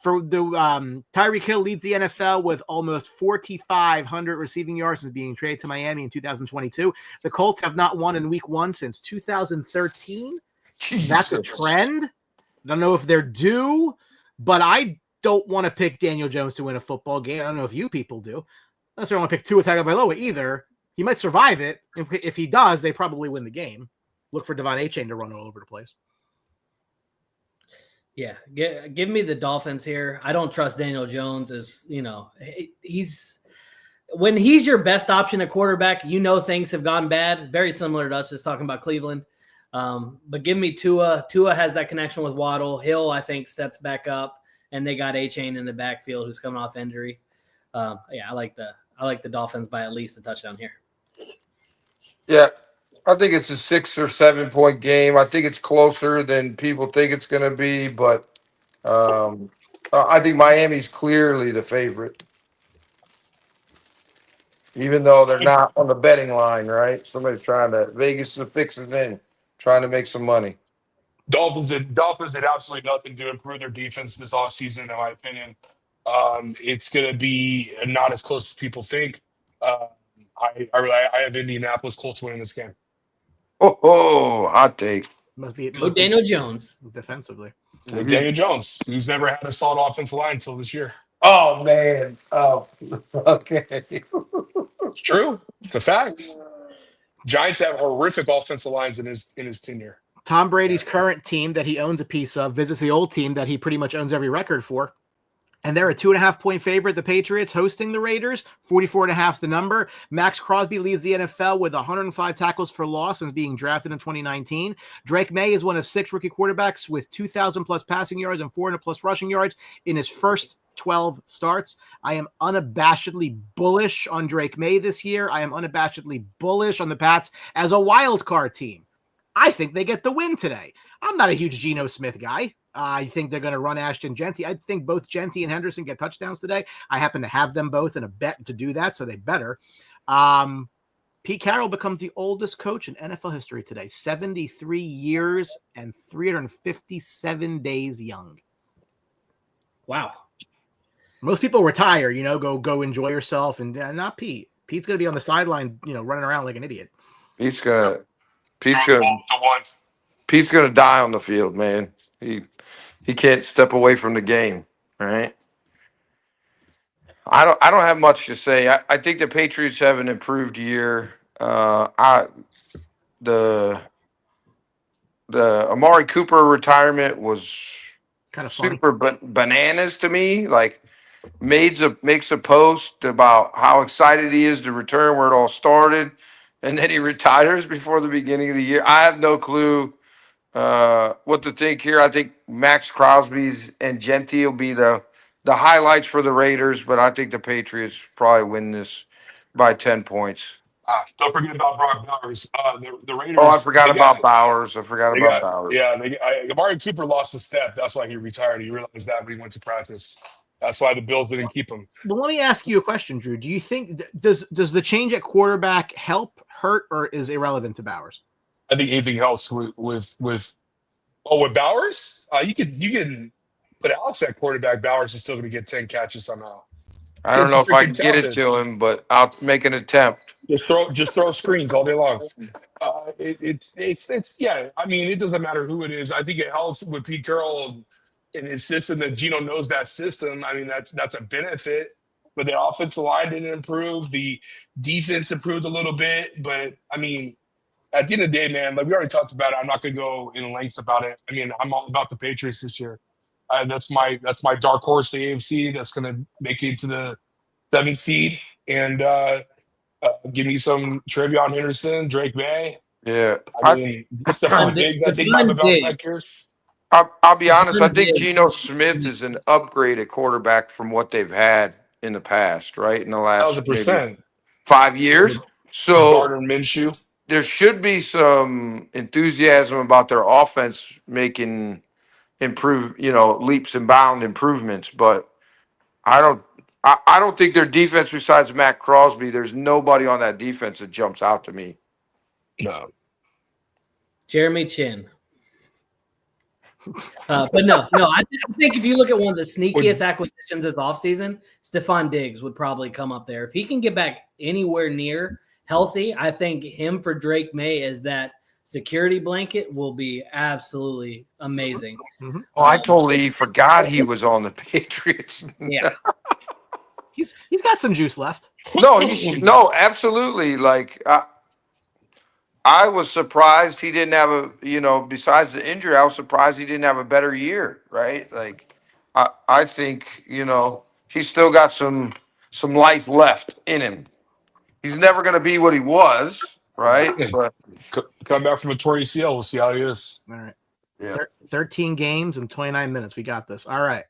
For the Tyreek Hill leads the NFL with almost 4,500 receiving yards since being traded to Miami in 2022. The Colts have not won in Week 1 since 2013. Jesus. That's a trend. I don't know if they're due, but I don't want to pick Daniel Jones to win a football game. I don't know if you people do. I don't want to pick Tua Tagovailoa either. He might survive it. If he does, they probably win the game. Look for Devon Achane to run all over the place. Yeah, give me the Dolphins here. I don't trust Daniel Jones when he's your best option at quarterback, things have gone bad. Very similar to us just talking about Cleveland. But give me Tua. Tua has that connection with Waddle. Hill, I think, steps back up, and they got Achane in the backfield who's coming off injury. I like the Dolphins by at least a touchdown here. Yeah, I think it's a 6 or 7 point game. I think it's closer than people think it's going to be, but I think Miami's clearly the favorite, even though they're not on the betting line, right? Somebody's Vegas is fixing in, trying to make some money. Dolphins did absolutely nothing to improve their defense this offseason, in my opinion. It's going to be not as close as people think. I have Indianapolis Colts winning this game. Oh, hot take. Go Daniel Jones. Defensively. Daniel Jones, who's never had a solid offensive line until this year. Oh, man. Oh, okay. It's true. It's a fact. Giants have horrific offensive lines in his tenure. Tom Brady's current team that he owns a piece of visits the old team that he pretty much owns every record for. And they're a 2.5-point favorite. The Patriots hosting the Raiders. 44.5 is the number. Max Crosby leads the NFL with 105 tackles for loss since being drafted in 2019. Drake May is one of 6 rookie quarterbacks with 2,000 plus passing yards and 400 plus rushing yards in his first 12 starts. I am unabashedly bullish on Drake May this year. I am unabashedly bullish on the Pats as a wild card team. I think they get the win today. I'm not a huge Geno Smith guy. I think they're going to run Ashton Genty. I think both Genty and Henderson get touchdowns today. I happen to have them both in a bet to do that, so they better. Pete Carroll becomes the oldest coach in NFL history today, 73 years and 357 days young. Wow. Most people retire, go enjoy yourself, and not Pete. Pete's going to be on the sideline, running around like an idiot. Pete's gonna die on the field, man. He can't step away from the game, right? I don't have much to say. I think the Patriots have an improved year. The Amari Cooper retirement was kind of super bananas to me. Like makes a post about how excited he is to return where it all started, and then he retires before the beginning of the year. I have no clue what to think here. I think Max Crosby's and Genty will be the highlights for the Raiders, but I think the Patriots probably win this by 10 points. Don't forget about Brock Bowers. The Raiders. Oh, I forgot about Bowers. Yeah, Amari Cooper lost a step. That's why he retired. He realized that when he went to practice. That's why the Bills didn't keep him. But let me ask you a question, Drew. Do you think does the change at quarterback help, hurt, or is irrelevant to Bowers? I think anything helps with Bowers. You can put Alex at quarterback. Bowers is still going to get 10 catches somehow. I don't know if I can get it to him, but I'll make an attempt. Just throw screens all day long. It's yeah. I mean, it doesn't matter who it is. I think it helps with Pete Carroll and his system that Geno knows that system. I mean, that's a benefit. But the offensive line didn't improve. The defense improved a little bit. But I mean, at the end of the day, man, like we already talked about it. I'm not going to go in lengths about it. I mean, I'm all about the Patriots this year. That's my dark horse, the AFC. That's going to make it to the 7th seed. And give me some Trevion Henderson, Drake May. Yeah. I mean, Stephon Diggs, I think I'm about sectors. I'll be honest. I think Geno Smith is an upgraded quarterback from what they've had in the past, right? In the last 5 years. So Gardner Minshew. There should be some enthusiasm about their offense making leaps and bound improvements, but I don't think their defense, besides Matt Crosby, there's nobody on that defense that jumps out to me. No. Jeremy Chin. But no. I think if you look at one of the sneakiest acquisitions this offseason, Stephon Diggs would probably come up there. If he can get back anywhere near healthy, I think him for Drake May as that security blanket will be absolutely amazing. Mm-hmm. Oh, I totally forgot he was on the Patriots. Yeah. He's got some juice left. No, absolutely. Like I was surprised he didn't have besides the injury, I was surprised he didn't have a better year, right? Like I think, he's still got some life left in him. He's never going to be what he was, right? But come back from a torn ACL. We'll see how he is. All right. Yeah. 13 games and 29 minutes. We got this. All right.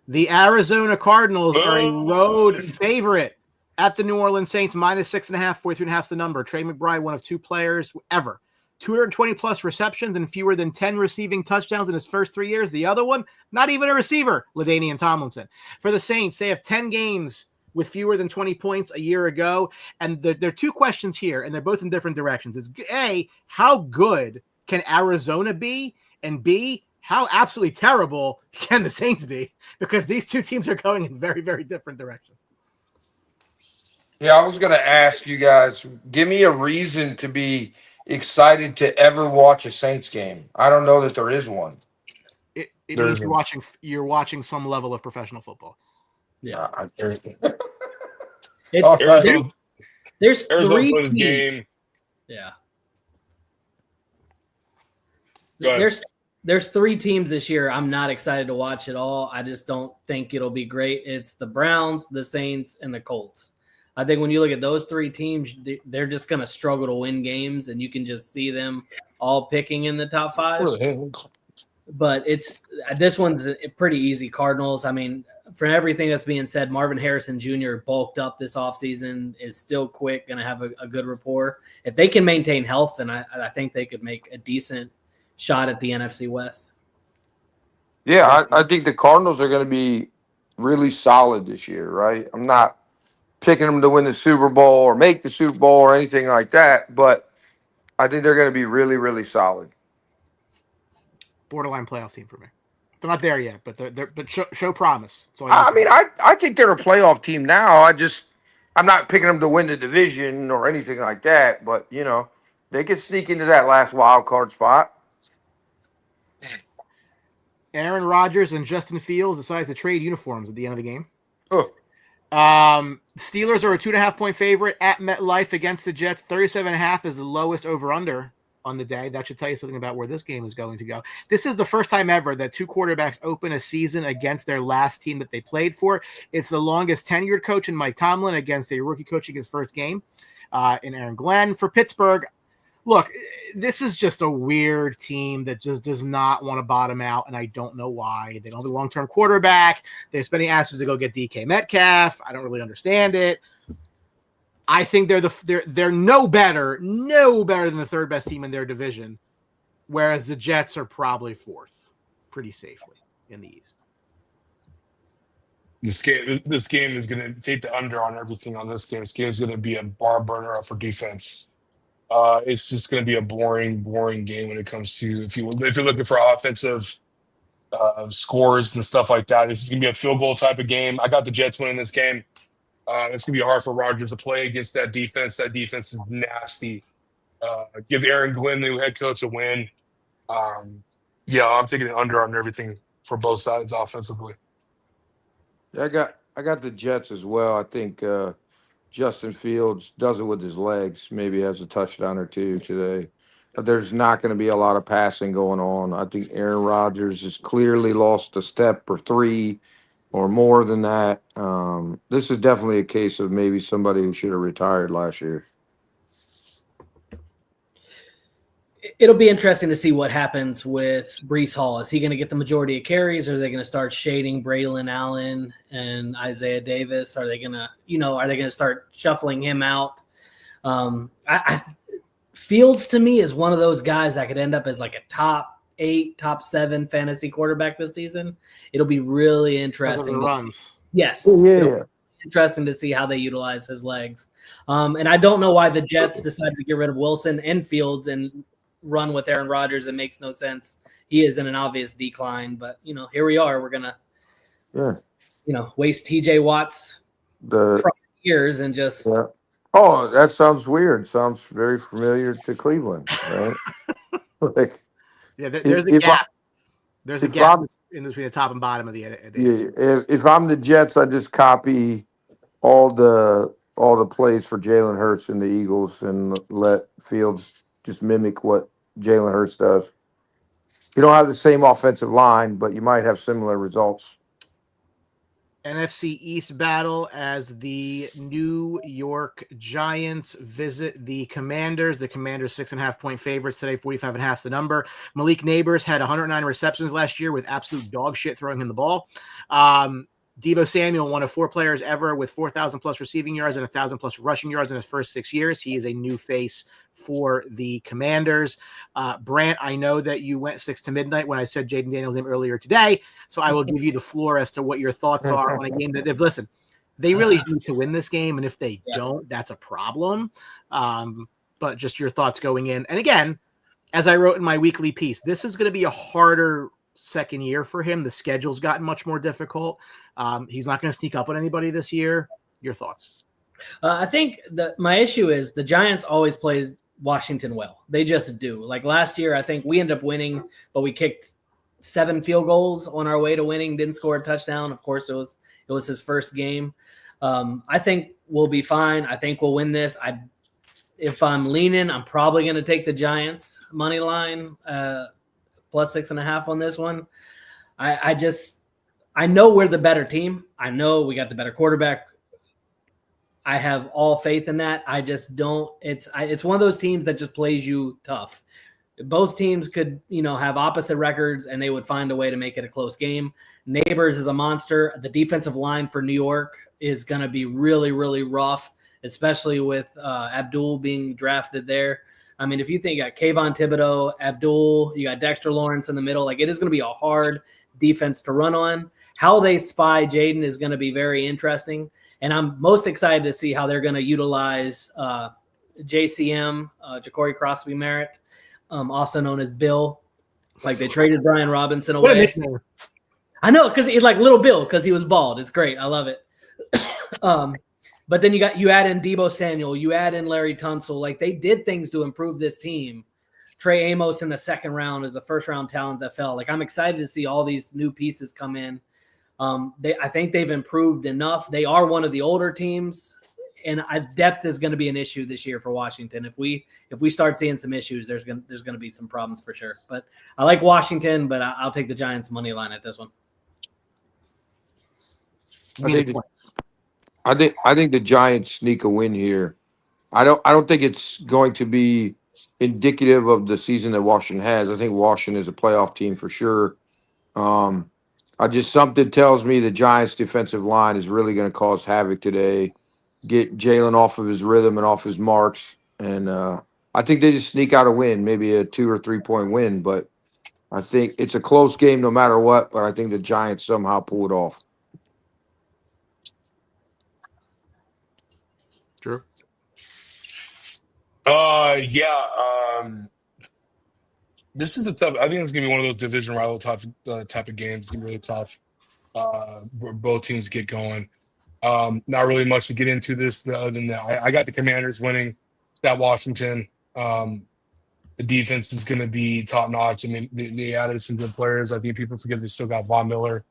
The Arizona Cardinals are a Oh. road favorite at the New Orleans Saints, -6.5, 43.5 is the number. Trey McBride, one of two players ever. 220 plus receptions and fewer than 10 receiving touchdowns in his first 3 years. The other one, not even a receiver, LaDainian Tomlinson. For the Saints, they have 10 games with fewer than 20 points a year ago. And there are two questions here, and they're both in different directions. It's A, how good can Arizona be? And B, how absolutely terrible can the Saints be? Because these two teams are going in very, very different directions. Yeah, I was going to ask you guys, give me a reason to be excited to ever watch a Saints game. I don't know that there is one. It There means isn't. you're watching some level of professional football. Yeah. All It's right. there's Arizona three plays teams. game. Yeah. Go ahead. There's three teams this year I'm not excited to watch at all. I just don't think it'll be great. It's the Browns, the Saints, and the Colts. I think when you look at those three teams, they're just going to struggle to win games, and you can just see them all picking in the top five. But this one's pretty easy. Cardinals, I mean, for everything that's being said, Marvin Harrison Jr. bulked up this offseason, is still quick, going to have a good rapport. If they can maintain health, then I think they could make a decent shot at the NFC West. Yeah, I think the Cardinals are going to be really solid this year, right? I'm not picking them to win the Super Bowl or make the Super Bowl or anything like that, but I think they're going to be really, really solid. Borderline playoff team for me. They're not there yet, but they're show promise. So I think they're a playoff team now. I'm not picking them to win the division or anything like that, but they could sneak into that last wild card spot. Aaron Rodgers and Justin Fields decided to trade uniforms at the end of the game. Oh. Steelers are a 2.5-point favorite at MetLife against the Jets. 37.5 is the lowest over-under on the day. That should tell you something about where this game is going to go. This is the first time ever that two quarterbacks open a season against their last team that they played for. It's the longest tenured coach in Mike Tomlin against a rookie coaching his first game in Aaron Glenn. For Pittsburgh, look, this is just a weird team that just does not want to bottom out, and I don't know why. They don't have a long-term quarterback. They're spending asses to go get DK Metcalf. I don't really understand it. I think they're no better than the third best team in their division, whereas the Jets are probably fourth pretty safely in the East. This game is going to take the under on everything on this game. This game is going to be a bar burner up for defense. It's just going to be a boring game when it comes to if you're looking for offensive scores and stuff like that. This is going to be a field goal type of game. I got the Jets winning this game. It's going to be hard for Rodgers to play against that defense. That defense is nasty. Give Aaron Glenn, the new head coach, a win. I'm taking the under on everything for both sides offensively. Yeah, I got the Jets as well. I think Justin Fields does it with his legs. Maybe has a touchdown or two today. But there's not going to be a lot of passing going on. I think Aaron Rodgers has clearly lost a step or three or more than that. This is definitely a case of maybe somebody who should have retired last year. It'll be interesting to see what happens with Breece Hall. Is he going to get the majority of carries, or are they going to start shading Braylon Allen and Isaiah Davis? Are they going to start shuffling him out? Fields to me is one of those guys that could end up as like a top 8, top 7 fantasy quarterback this season. It'll be really interesting. Yes. Yeah. Interesting to see how they utilize his legs. And I don't know why the Jets decided to get rid of Wilson and Fields and run with Aaron Rodgers. It makes no sense. He is in an obvious decline, but here we are. We're gonna, waste TJ Watt's years and just. Yeah. Oh, that sounds weird. Sounds very familiar to Cleveland, right? There's a gap. There's a gap in between the top and bottom of the. If I'm the Jets, I just copy all the plays for Jalen Hurts and the Eagles and let Fields just mimic what Jalen Hurts does. You don't have the same offensive line, but you might have similar results. NFC East battle as the New York Giants visit the Commanders. The Commanders 6.5-point favorites today, 45.5 is the number. Malik Neighbors had 109 receptions last year with absolute dog shit throwing him the ball. Deebo Samuel, one of 4 players ever with 4,000 plus receiving yards and 1,000 plus rushing yards in his first 6 years. He is a new face for the Commanders. Brant, I know that you went 6 to midnight when I said Jaden Daniels' name earlier today, so I will give you the floor as to what your thoughts are on a game that they really need to win this game, and if they don't, that's a problem. But just your thoughts going in. And again, as I wrote in my weekly piece, this is going to be a harder second year for him. The schedule's gotten much more difficult. He's not going to sneak up on anybody this year. Your thoughts? I think my issue is the Giants always play Washington well. They just do. Like last year, I think we ended up winning, but we kicked 7 field goals on our way to winning, didn't score a touchdown. Of course, it was his first game. I think we'll be fine. I think we'll win this. If I'm leaning, I'm probably going to take the Giants money line plus 6.5 on this one. I know we're the better team. I know we got the better quarterback. I have all faith in that. I just don't. It's one of those teams that just plays you tough. Both teams could, have opposite records, and they would find a way to make it a close game. Neighbors is a monster. The defensive line for New York is going to be really, really rough, especially with Abdul being drafted there. I mean, if you think you got Kayvon Thibodeau, Abdul, you got Dexter Lawrence in the middle, like it is going to be a hard defense to run on. How they spy Jaden is going to be very interesting. And I'm most excited to see how they're going to utilize JCM, Ja'Cory Crosby Merritt, also known as Bill. Like they traded Brian Robinson away. I know, because he's like Little Bill because he was bald. It's great. I love it. But then you add in Deebo Samuel, you add in Larry Tunsil. Like they did things to improve this team. Trey Amos in the second round is a first-round talent that fell. Like I'm excited to see all these new pieces come in. I think they've improved enough. They are one of the older teams, and depth is going to be an issue this year for Washington. If we start seeing some issues, there's going to be some problems for sure. But I like Washington, but I'll take the Giants money line at this one. I think the Giants sneak a win here. I don't think it's going to be indicative of the season that Washington has. I think Washington is a playoff team for sure. Something tells me the Giants' defensive line is really going to cause havoc today, get Jalen off of his rhythm and off his marks, and I think they just sneak out a win, maybe a 2 or 3 point win. But I think it's a close game no matter what. But I think the Giants somehow pull it off. Drew? This is a tough. I think it's gonna be one of those division rival type of games. It's gonna be really tough. Where both teams get going. Not really much to get into this other than that. I got the Commanders winning. That Washington. The defense is going to be top notch. I mean, they added some good players. I think people forget they still got Von Miller.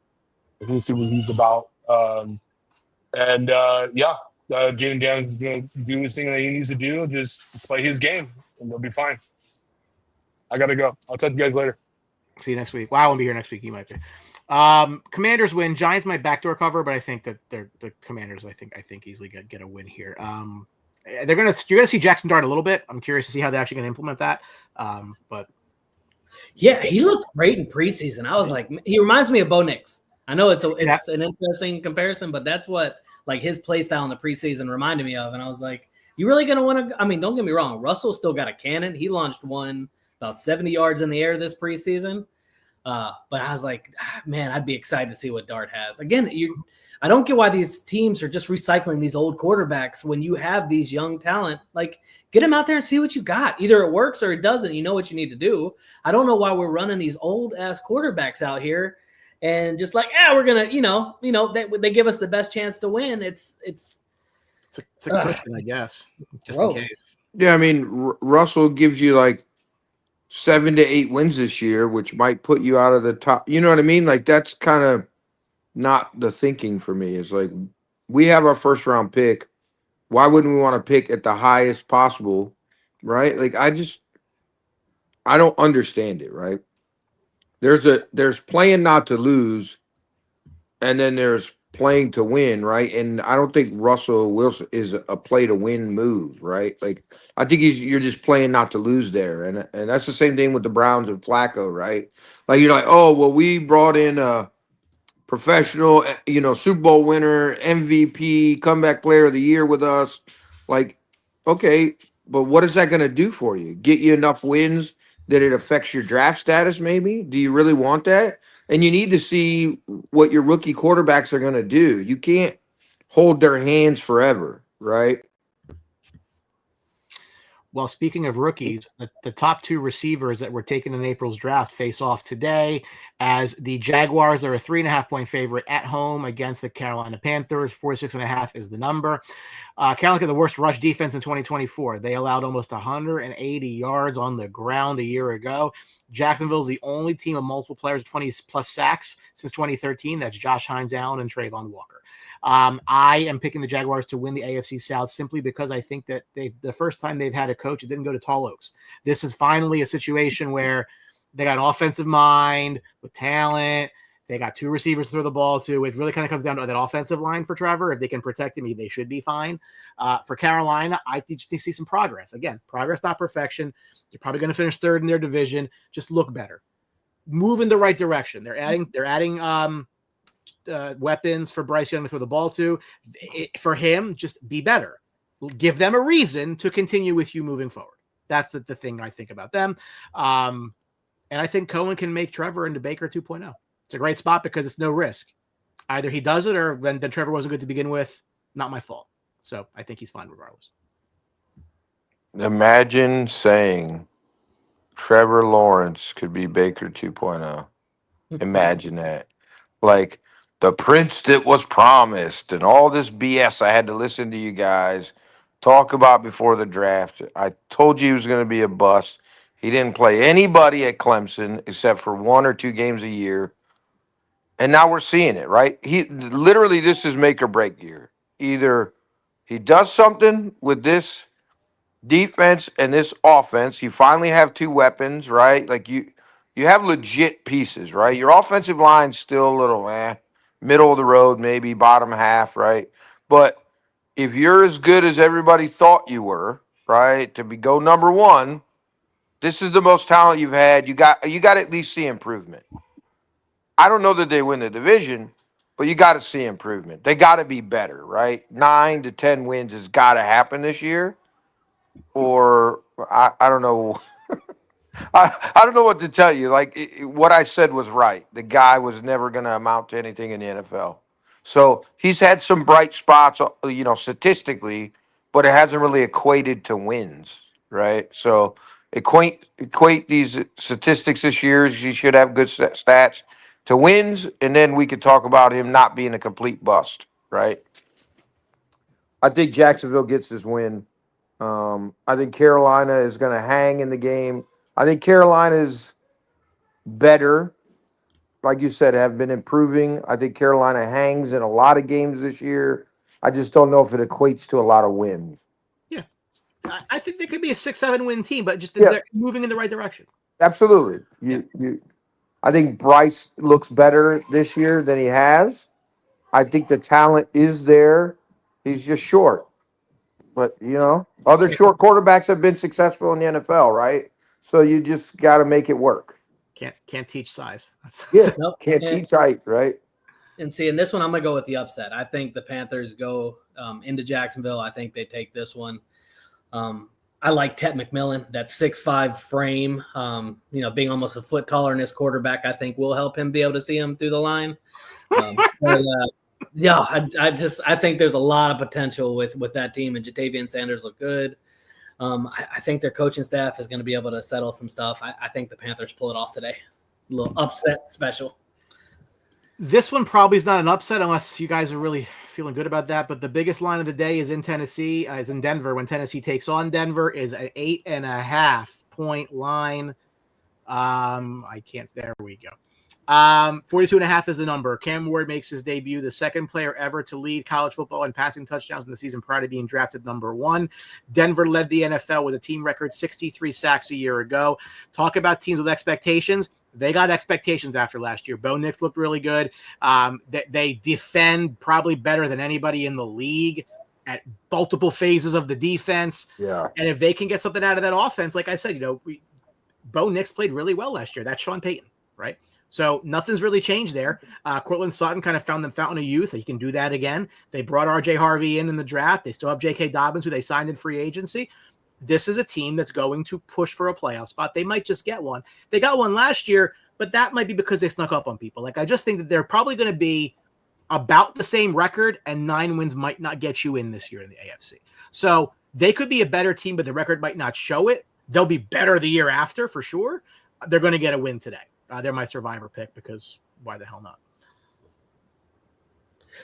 We'll see what he's about. Jaden Daniels is going to do his thing that he needs to do. Just play his game, and they'll be fine. I got to go. I'll talk to you guys later. See you next week. Well, I won't be here next week. You might be. Commanders win. Giants might backdoor cover, but I think that they're the Commanders. I think easily get a win here. You're gonna see Jackson Dart a little bit. I'm curious to see how they're actually gonna implement that. But yeah, he looked great in preseason. I was like, he reminds me of Bo Nix. I know it's an interesting comparison, but that's what like his play style in the preseason reminded me of. And I was like, you really gonna want to? I mean, don't get me wrong. Russell still got a cannon. He launched one about 70 yards in the air this preseason. But I was like, man, I'd be excited to see what Dart has. Again, I don't get why these teams are just recycling these old quarterbacks when you have these young talent. Like, get them out there and see what you got. Either it works or it doesn't. You know what you need to do. I don't know why we're running these old-ass quarterbacks out here and just like, we're going to, they give us the best chance to win. It's a cushion, I guess, just gross. in case. Yeah, I mean, Russell gives you like 7 to 8 wins this year, which might put you out of the top. You know what I mean? Like that's kind of not the thinking for me. It's like we have our first round pick. Why wouldn't we want to pick at the highest possible? Right? Like I don't understand it, right? There's playing not to lose, and then there's playing to win, right? And I don't think Russell Wilson is a play to win move, right? Like I think you're just playing not to lose there, and that's the same thing with the Browns and Flacco, right? Like you're like, oh well, we brought in a professional, Super Bowl winner, MVP, comeback player of the year with us. Like, okay, but what is that going to do for you? Get you enough wins that it affects your draft status, maybe? Do you really want that? And you need to see what your rookie quarterbacks are going to do. You can't hold their hands forever, right? Well, speaking of rookies, the top two receivers that were taken in April's draft face off today as the Jaguars are a 3.5-point favorite at home against the Carolina Panthers. 46.5 is the number. Carolina had the worst rush defense in 2024. They allowed almost 180 yards on the ground a year ago. Jacksonville is the only team of multiple players with 20-plus sacks since 2013. That's Josh Hines Allen and Trayvon Walker. I am picking the Jaguars to win the AFC South simply because I think that the first time they've had a coach, it didn't go to Tall Oaks. This is finally a situation where they got an offensive mind with talent. They got two receivers to throw the ball to. It really kind of comes down to that offensive line for Trevor. If they can protect him, they should be fine. For Carolina, I think just need to see some progress. Again, progress, not perfection. They're probably going to finish third in their division. Just look better. Move in the right direction. They're adding weapons for Bryce Young to throw the ball to. For him, just be better. Give them a reason to continue with you moving forward. That's the thing I think about them. And I think Cohen can make Trevor into Baker 2.0. It's a great spot because it's no risk. Either he does it or then Trevor wasn't good to begin with. Not my fault. So I think he's fine regardless. Imagine saying Trevor Lawrence could be Baker 2.0. Imagine that. Like the prince that was promised and all this BS I had to listen to you guys talk about before the draft. I told you he was going to be a bust. He didn't play anybody at Clemson except for 1 or 2 games a year. And now we're seeing it, right? This is make or break year. Either he does something with this defense and this offense. You finally have 2 weapons, right? Like you have legit pieces, right? Your offensive line's still a little middle of the road, maybe bottom half, right? But if you're as good as everybody thought you were, right, to go number 1, this is the most talent you've had. You got to at least see improvement. I don't know that they win the division, but you got to see improvement. They got to be better, right? 9 to 10 wins has got to happen this year, or I don't know. I don't know what to tell you. Like what I said was right. The guy was never going to amount to anything in the NFL. So he's had some bright spots, statistically, but it hasn't really equated to wins, right? So equate these statistics this year. He should have good stats to wins, and then we could talk about him not being a complete bust, right? I think Jacksonville gets this win. I think Carolina is going to hang in the game. I think Carolina's better, like you said, have been improving. I think Carolina hangs in a lot of games this year. I just don't know if it equates to a lot of wins. Yeah. I think they could be a 6-7 win team, but just they're moving in the right direction. Absolutely. I think Bryce looks better this year than he has. I think the talent is there. He's just short. But, other short quarterbacks have been successful in the NFL, right? So you just got to make it work. Can't teach size. Can't teach height, right? And see, in this one, I'm going to go with the upset. I think the Panthers go into Jacksonville. I think they take this one. I like Ted McMillan, that 6'5" frame, being almost a foot taller than his quarterback, I think will help him be able to see him through the line. I think there's a lot of potential with that team, and Jatavian Sanders look good. I think their coaching staff is going to be able to settle some stuff. I think the Panthers pull it off today. A little upset special. This one probably is not an upset unless you guys are really feeling good about that. But the biggest line of the day is in Denver. When Tennessee takes on Denver, is an 8.5-point line. There we go. 42.5 is the number. Cam Ward makes his debut, the second player ever to lead college football in passing touchdowns in the season prior to being drafted number 1. Denver led the NFL with a team record 63 sacks a year ago. Talk about teams with expectations. They got expectations after last year. Bo Nix looked really good. They defend probably better than anybody in the league at multiple phases of the defense. Yeah. And if they can get something out of that offense, like I said, Bo Nix played really well last year. That's Sean Payton, right? So nothing's really changed there. Cortland Sutton kind of found them fountain of youth. He can do that again. They brought R.J. Harvey in the draft. They still have J.K. Dobbins, who they signed in free agency. This is a team that's going to push for a playoff spot. They might just get one. They got one last year, but that might be because they snuck up on people. Like, I just think that they're probably going to be about the same record, and 9 wins might not get you in this year in the AFC. So they could be a better team, but the record might not show it. They'll be better the year after for sure. They're going to get a win today. They're my survivor pick because why the hell not?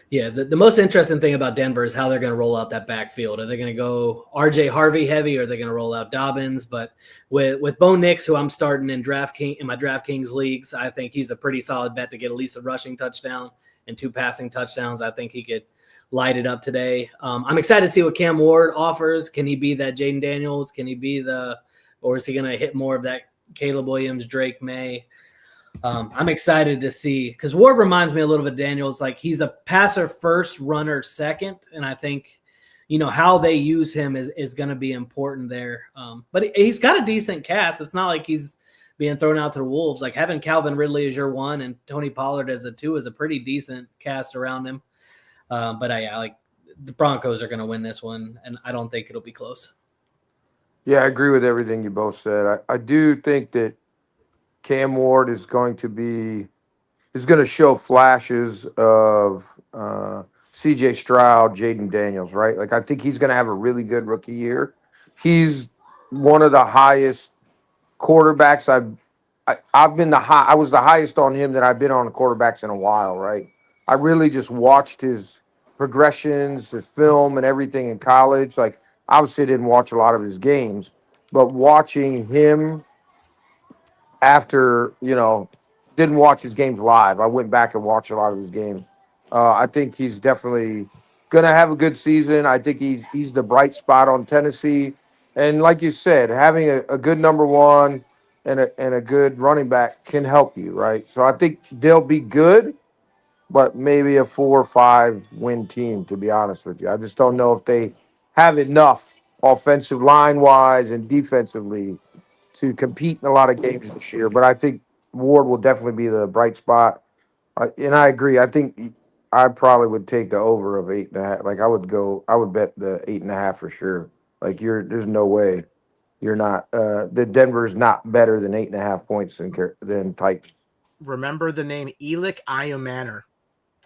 Yeah, the most interesting thing about Denver is how they're going to roll out that backfield. Are they going to go R.J. Harvey heavy, or are they going to roll out Dobbins? But with Bo Nix, who I'm starting in my DraftKings leagues, I think he's a pretty solid bet to get at least a rushing touchdown and 2 passing touchdowns. I think he could light it up today. I'm excited to see what Cam Ward offers. Can he be that Jaden Daniels? Can he be or is he going to hit more of that Caleb Williams, Drake May? I'm excited to see, because Ward reminds me a little bit of Daniels. Like, he's a passer first, runner second, and I think how they use him is going to be important there. But he's got a decent cast. It's not like he's being thrown out to the wolves. Like, having Calvin Ridley as your 1 and Tony Pollard as a 2 is a pretty decent cast around him. But like the Broncos are going to win this one, and I don't think it'll be close. Yeah, I agree with everything you both said. I do think that Cam Ward is going to show flashes of C.J. Stroud, Jaden Daniels, right? Like, I think he's going to have a really good rookie year. He's one of the highest quarterbacks I was the highest on him that I've been on the quarterbacks in a while, right? I really just watched his progressions, his film, and everything in college. Like, obviously, I didn't watch a lot of his games, but watching him after, didn't watch his games live. I went back and watched a lot of his games. I think he's definitely going to have a good season. I think he's the bright spot on Tennessee. And like you said, having a good number 1 and a good running back can help you, right? So I think they'll be good, but maybe a 4 or 5 win team, to be honest with you. I just don't know if they have enough offensive line-wise and defensively to compete in a lot of games this year. But I think Ward will definitely be the bright spot. And I agree. I think I probably would take the over of 8.5. Like, I would bet the 8.5 for sure. Like, there's no way you're not. The Denver's not better than 8.5 points than Titans. Remember the name Elik Ayumanor,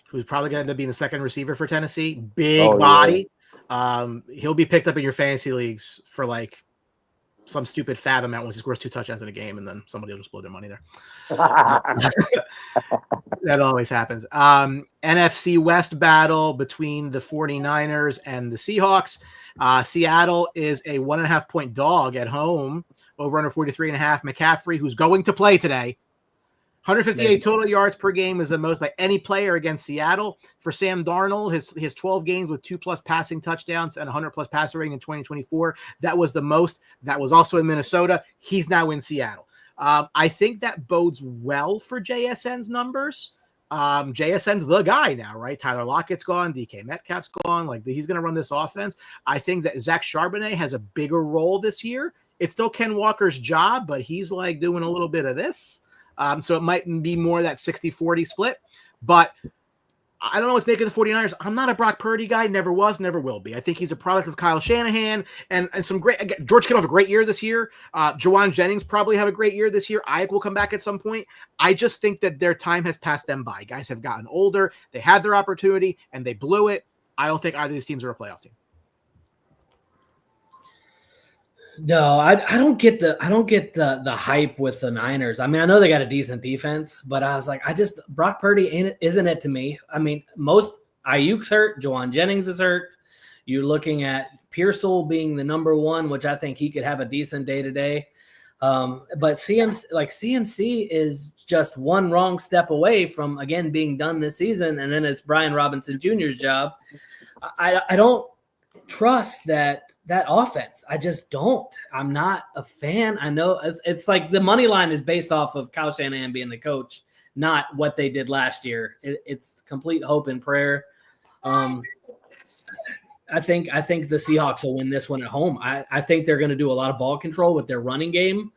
who's probably going to end up being the second receiver for Tennessee. Big body. Yeah. He'll be picked up in your fantasy leagues for like some stupid fab amount once he scores 2 touchdowns in a game, and then somebody will just blow their money there. That always happens. NFC West battle between the 49ers and the Seahawks. Seattle is a 1.5 point dog at home, over under 43.5. McCaffrey, who's going to play today, 158 total yards per game is the most by any player against Seattle. For Sam Darnold, his 12 games with 2+ passing touchdowns and 100+ passer rating in 2024, that was the most. That was also in Minnesota. He's now in Seattle. I think that bodes well for JSN's numbers. JSN's the guy now, right? Tyler Lockett's gone. DK Metcalf's gone. Like, he's going to run this offense. I think that Zach Charbonnet has a bigger role this year. It's still Ken Walker's job, but he's like doing a little bit of this. So it might be more that 60-40 split. But I don't know what's making the 49ers. I'm not a Brock Purdy guy. Never was, never will be. I think he's a product of Kyle Shanahan and some great – George Kittle have a great year this year. Jawan Jennings probably have a great year this year. Ayuk will come back at some point. I just think that their time has passed them by. Guys have gotten older. They had their opportunity, and they blew it. I don't think either of these teams are a playoff team. No, I don't get the hype with the Niners. I mean, I know they got a decent defense, but I was like, Brock Purdy isn't it to me. I mean, most Ayuk's hurt, Jawan Jennings is hurt. You're looking at Pearsall being the number 1, which I think he could have a decent day today. But CMC is just one wrong step away from again being done this season, and then it's Brian Robinson Jr.'s job. I don't trust that offense. I just don't. I'm not a fan. I know it's like the money line is based off of Kyle Shanahan being the coach, not what they did last year. It's complete hope and prayer. I think the Seahawks will win this one at home. I think they're going to do a lot of ball control with their running game.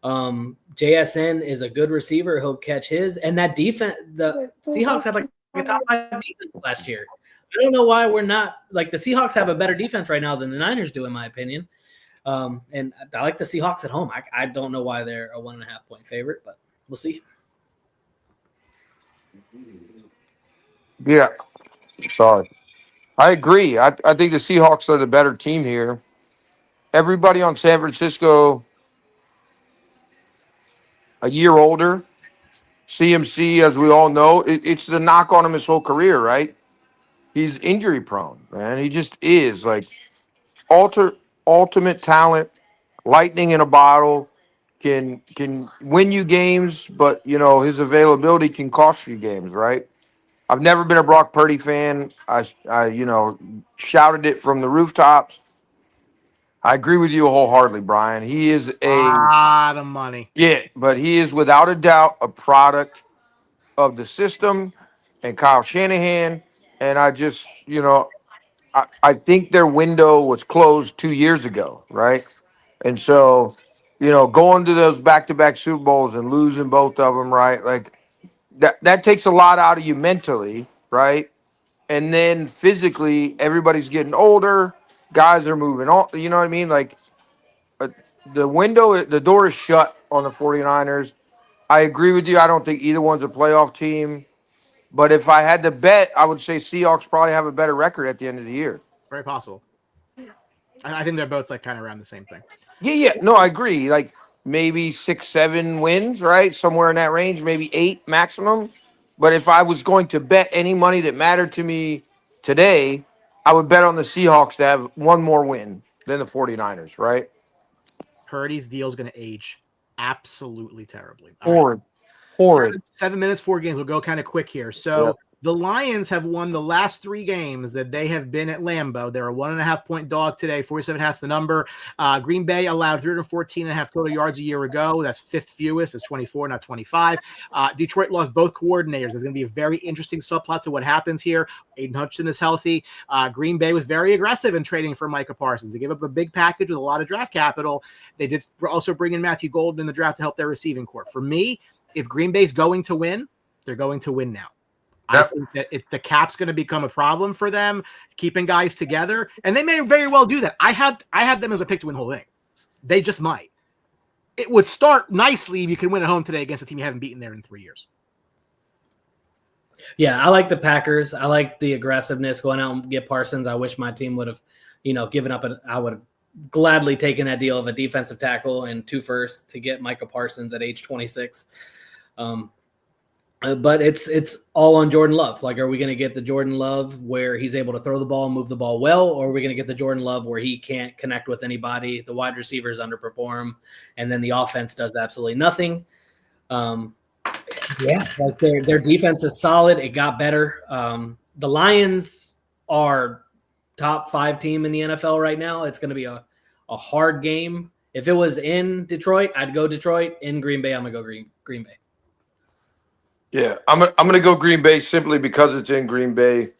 JSN is a good receiver. He'll catch his. And that defense, the Seahawks had like a top 5 defense last year. I don't know why we're not – like the Seahawks have a better defense right now than the Niners do, in my opinion. And I like the Seahawks at home. I don't know why they're a 1.5-point favorite, but we'll see. Yeah. Sorry. I agree. I think the Seahawks are the better team here. Everybody on San Francisco a year older. CMC, as we all know, it's the knock on him his whole career, right? He's injury prone, man. He just is like ultimate talent, lightning in a bottle, can win you games, but his availability can cost you games, right? I've never been a Brock Purdy fan. I shouted it from the rooftops. I agree with you wholeheartedly, Brian. He is a lot of money. Yeah, but he is without a doubt a product of the system and Kyle Shanahan. And I just, I think their window was closed 2 years ago, right? And so, going to those back-to-back Super Bowls and losing both of them, right? Like that takes a lot out of you mentally, right? And then physically, everybody's getting older. Guys are moving on. You know what I mean? Like the door is shut on the 49ers. I agree with you. I don't think either one's a playoff team. But if I had to bet, I would say Seahawks probably have a better record at the end of the year. Very possible. I think they're both like kind of around the same thing. Yeah. No, I agree. Like maybe 6-7 wins, right? Somewhere in that range, maybe 8 maximum. But if I was going to bet any money that mattered to me today, I would bet on the Seahawks to have one more win than the 49ers, right? Purdy's deal is going to age absolutely terribly. Horrid. 7 minutes, 4 games. We'll go kind of quick here. So the Lions have won the last 3 games that they have been at Lambeau. They're a 1.5-point dog today. 47.5 is the number. Green Bay allowed 314.5 total yards a year ago. That's 5th fewest. It's 24, not 25. Detroit lost both coordinators. There's going to be a very interesting subplot to what happens here. Aiden Hutchinson is healthy. Green Bay was very aggressive in trading for Micah Parsons. They gave up a big package with a lot of draft capital. They did also bring in Matthew Golden in the draft to help their receiving corps. For me, if Green Bay's going to win, they're going to win now. Yep. I think that the cap's going to become a problem for them, keeping guys together, and they may very well do that. I had them as a pick to win the whole thing. They just might. It would start nicely if you can win at home today against a team you haven't beaten there in 3 years. Yeah, I like the Packers. I like the aggressiveness going out and get Parsons. I wish my team would have, given up. I would have gladly taken that deal of a defensive tackle and 2 firsts to get Micah Parsons at age 26. But it's all on Jordan Love. Like, are we going to get the Jordan Love where he's able to throw the ball and move the ball well, or are we going to get the Jordan Love where he can't connect with anybody, the wide receivers underperform, and then the offense does absolutely nothing? Like their defense is solid. It got better. The Lions are top 5 team in the NFL right now. It's going to be a hard game. If it was in Detroit, I'd go Detroit. In Green Bay, I'm going to go Green Bay. Yeah, I'm gonna go Green Bay simply because it's in Green Bay.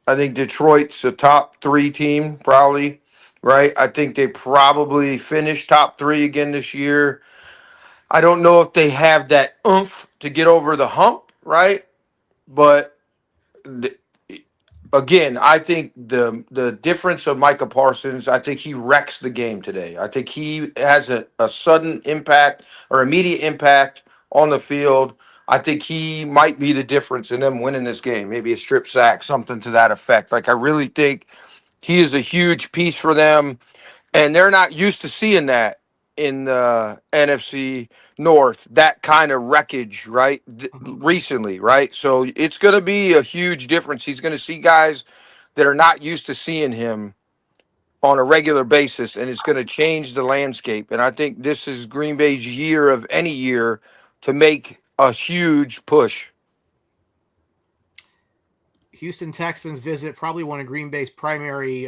I think Detroit's a top 3 team, probably, right? I think they probably finish top 3 again this year. I don't know if they have that oomph to get over the hump, right? But again, I think the difference of Micah Parsons, I think he wrecks the game today. I think he has a sudden impact or immediate impact on the field. I think he might be the difference in them winning this game. Maybe a strip sack, something to that effect. Like, I really think he is a huge piece for them, and they're not used to seeing that in the NFC North, that kind of wreckage, right, recently, right? So it's going to be a huge difference. He's going to see guys that are not used to seeing him on a regular basis, and it's going to change the landscape. And I think this is Green Bay's year of any year to make a huge push. Houston Texans visit probably one of Green Bay's primary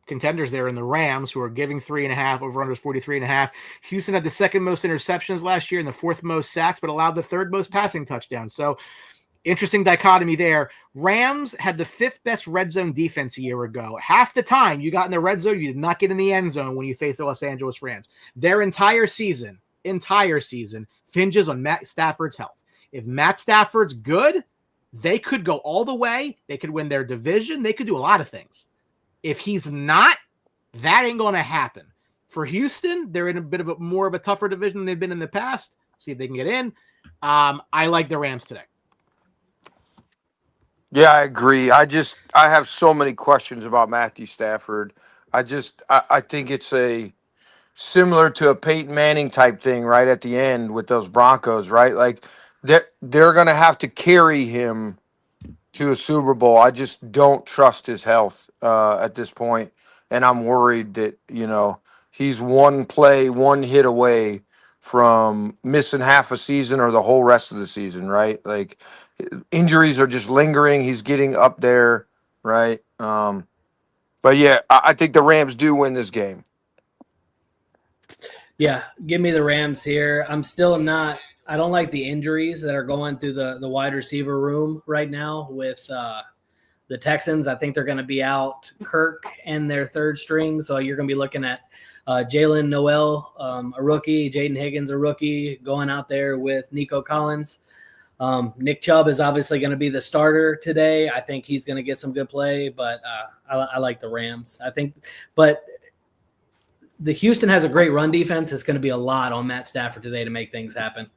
contenders there in the Rams, who are giving 3.5, over-under is 43.5. Houston had the second most interceptions last year and the fourth most sacks, but allowed the third most passing touchdowns. So interesting dichotomy there. Rams had the fifth best red zone defense a year ago. Half the time you got in the red zone, you did not get in the end zone when you faced the Los Angeles Rams. Their entire season hinges on Matt Stafford's health. If Matt Stafford's good, they could go all the way. They could win their division. They could do a lot of things. If he's not, that ain't going to happen. For Houston, they're in a bit of more of a tougher division than they've been in the past. See if they can get in. I like the Rams today. Yeah, I agree. I have so many questions about Matthew Stafford. I think it's similar to a Peyton Manning type thing right at the end with those Broncos, right? Like they're going to have to carry him to a Super Bowl. I just don't trust his health at this point, and I'm worried that, he's one hit away from missing half a season or the whole rest of the season, right? Like injuries are just lingering. He's getting up there, right? But yeah, I think the Rams do win this game. Yeah, give me the Rams here. I don't like the injuries that are going through the wide receiver room right now with the Texans. I think they're going to be out Kirk and their third string. So you're going to be looking at Jalen Noel, a rookie, Jaden Higgins, a rookie, going out there with Nico Collins. Nick Chubb is obviously going to be the starter today. I think he's going to get some good play, but I like the Rams. But the Houston has a great run defense. It's going to be a lot on Matt Stafford today to make things happen.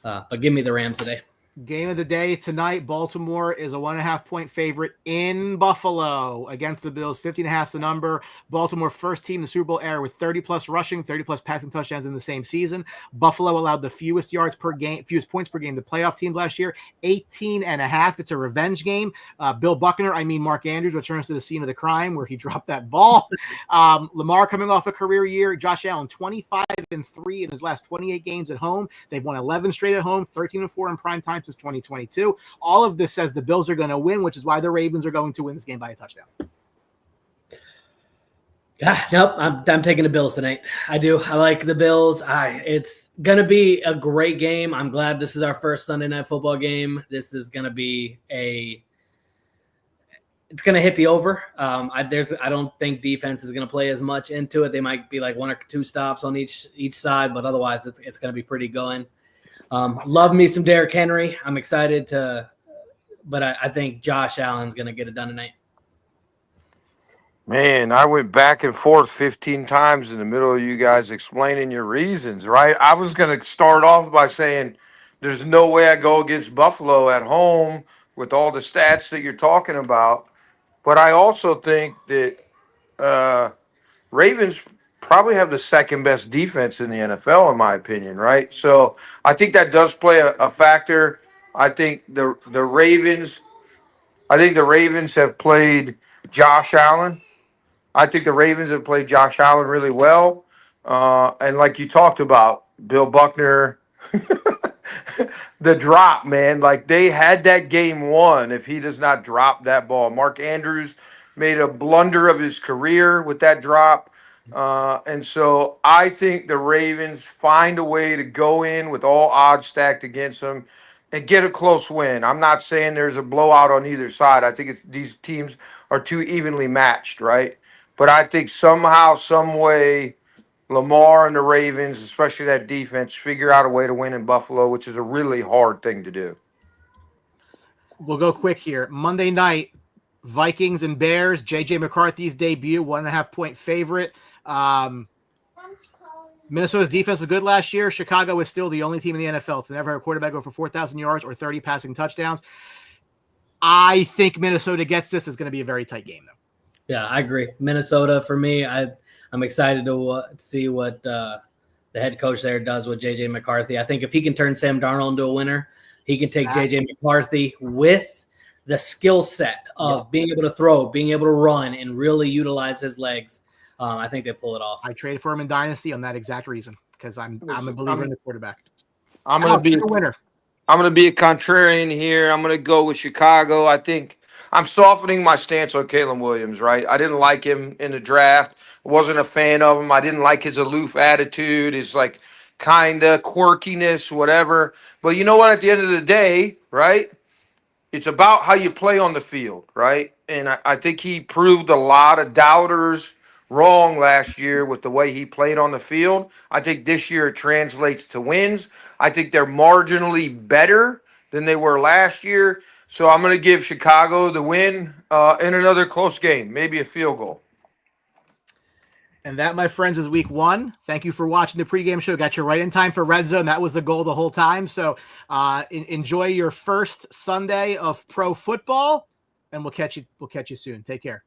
But give me the Rams today. Game of the day tonight. Baltimore is a 1.5-point favorite in Buffalo against the Bills. 50.5 is the number. Baltimore first team in the Super Bowl era with 30-plus rushing, 30-plus passing touchdowns in the same season. Buffalo allowed the fewest points per game to playoff teams last year, 18.5. It's a revenge game. Mark Andrews returns to the scene of the crime where he dropped that ball. Lamar coming off a career year. Josh Allen 25-3 in his last 28 games at home. They've won 11 straight at home, 13-4 in prime time since 2022. All of this says the Bills are going to win, which is why the Ravens are going to win this game by a touchdown. Nope, I'm taking the Bills tonight. I do. I like the Bills. It's going to be a great game. I'm glad this is our first Sunday Night Football game. This is going to be it's going to hit the over. I don't think defense is going to play as much into it. They might be like one or two stops on each side, but otherwise it's going to be pretty going. Love me some Derrick Henry. I'm excited but I think Josh Allen's going to get it done tonight. Man, I went back and forth 15 times in the middle of you guys explaining your reasons, right? I was going to start off by saying there's no way I go against Buffalo at home with all the stats that you're talking about. But I also think that Ravens probably have the second best defense in the NFL, in my opinion, right? So I think that does play a factor. I think the Ravens have played Josh Allen. I think the Ravens have played Josh Allen really well. And like you talked about, Bill Buckner, the drop, man. Like they had that game won if he does not drop that ball. Mark Andrews made a blunder of his career with that drop. And so I think the Ravens find a way to go in with all odds stacked against them and get a close win. I'm not saying there's a blowout on either side. I think these teams are too evenly matched, right? But I think somehow, some way, Lamar and the Ravens, especially that defense, figure out a way to win in Buffalo, which is a really hard thing to do. We'll go quick here. Monday night, Vikings and Bears. J.J. McCarthy's debut, 1.5-point favorite. Minnesota's defense was good last year. Chicago is still the only team in the NFL to never have a quarterback go for 4,000 yards or 30 passing touchdowns. I think Minnesota gets this. It's going to be a very tight game, though. Yeah, I agree. Minnesota, for me, I'm excited to see what the head coach there does with J.J. McCarthy. I think if he can turn Sam Darnold into a winner, he can take J.J. McCarthy with the skill set of being able to throw, being able to run, and really utilize his legs. I think they pull it off. I traded for him in Dynasty on that exact reason because I'm a believer in the quarterback. I'm going to be a winner. I'm going to be a contrarian here. I'm going to go with Chicago. I think I'm softening my stance on Kalen Williams, right? I didn't like him in the draft. I wasn't a fan of him. I didn't like his aloof attitude, his like kind of quirkiness, whatever. But you know what? At the end of the day, right? It's about how you play on the field, right? And I think he proved a lot of doubters wrong last year with the way he played on the field. I think this year it translates to wins. I think they're marginally better than they were last year. So I'm going to give Chicago the win in another close game, maybe a field goal. And that, my friends, is week 1. Thank you for watching the pregame show. Got you right in time for Red Zone. That was the goal the whole time. So enjoy your first Sunday of pro football, and we'll catch you soon. Take care.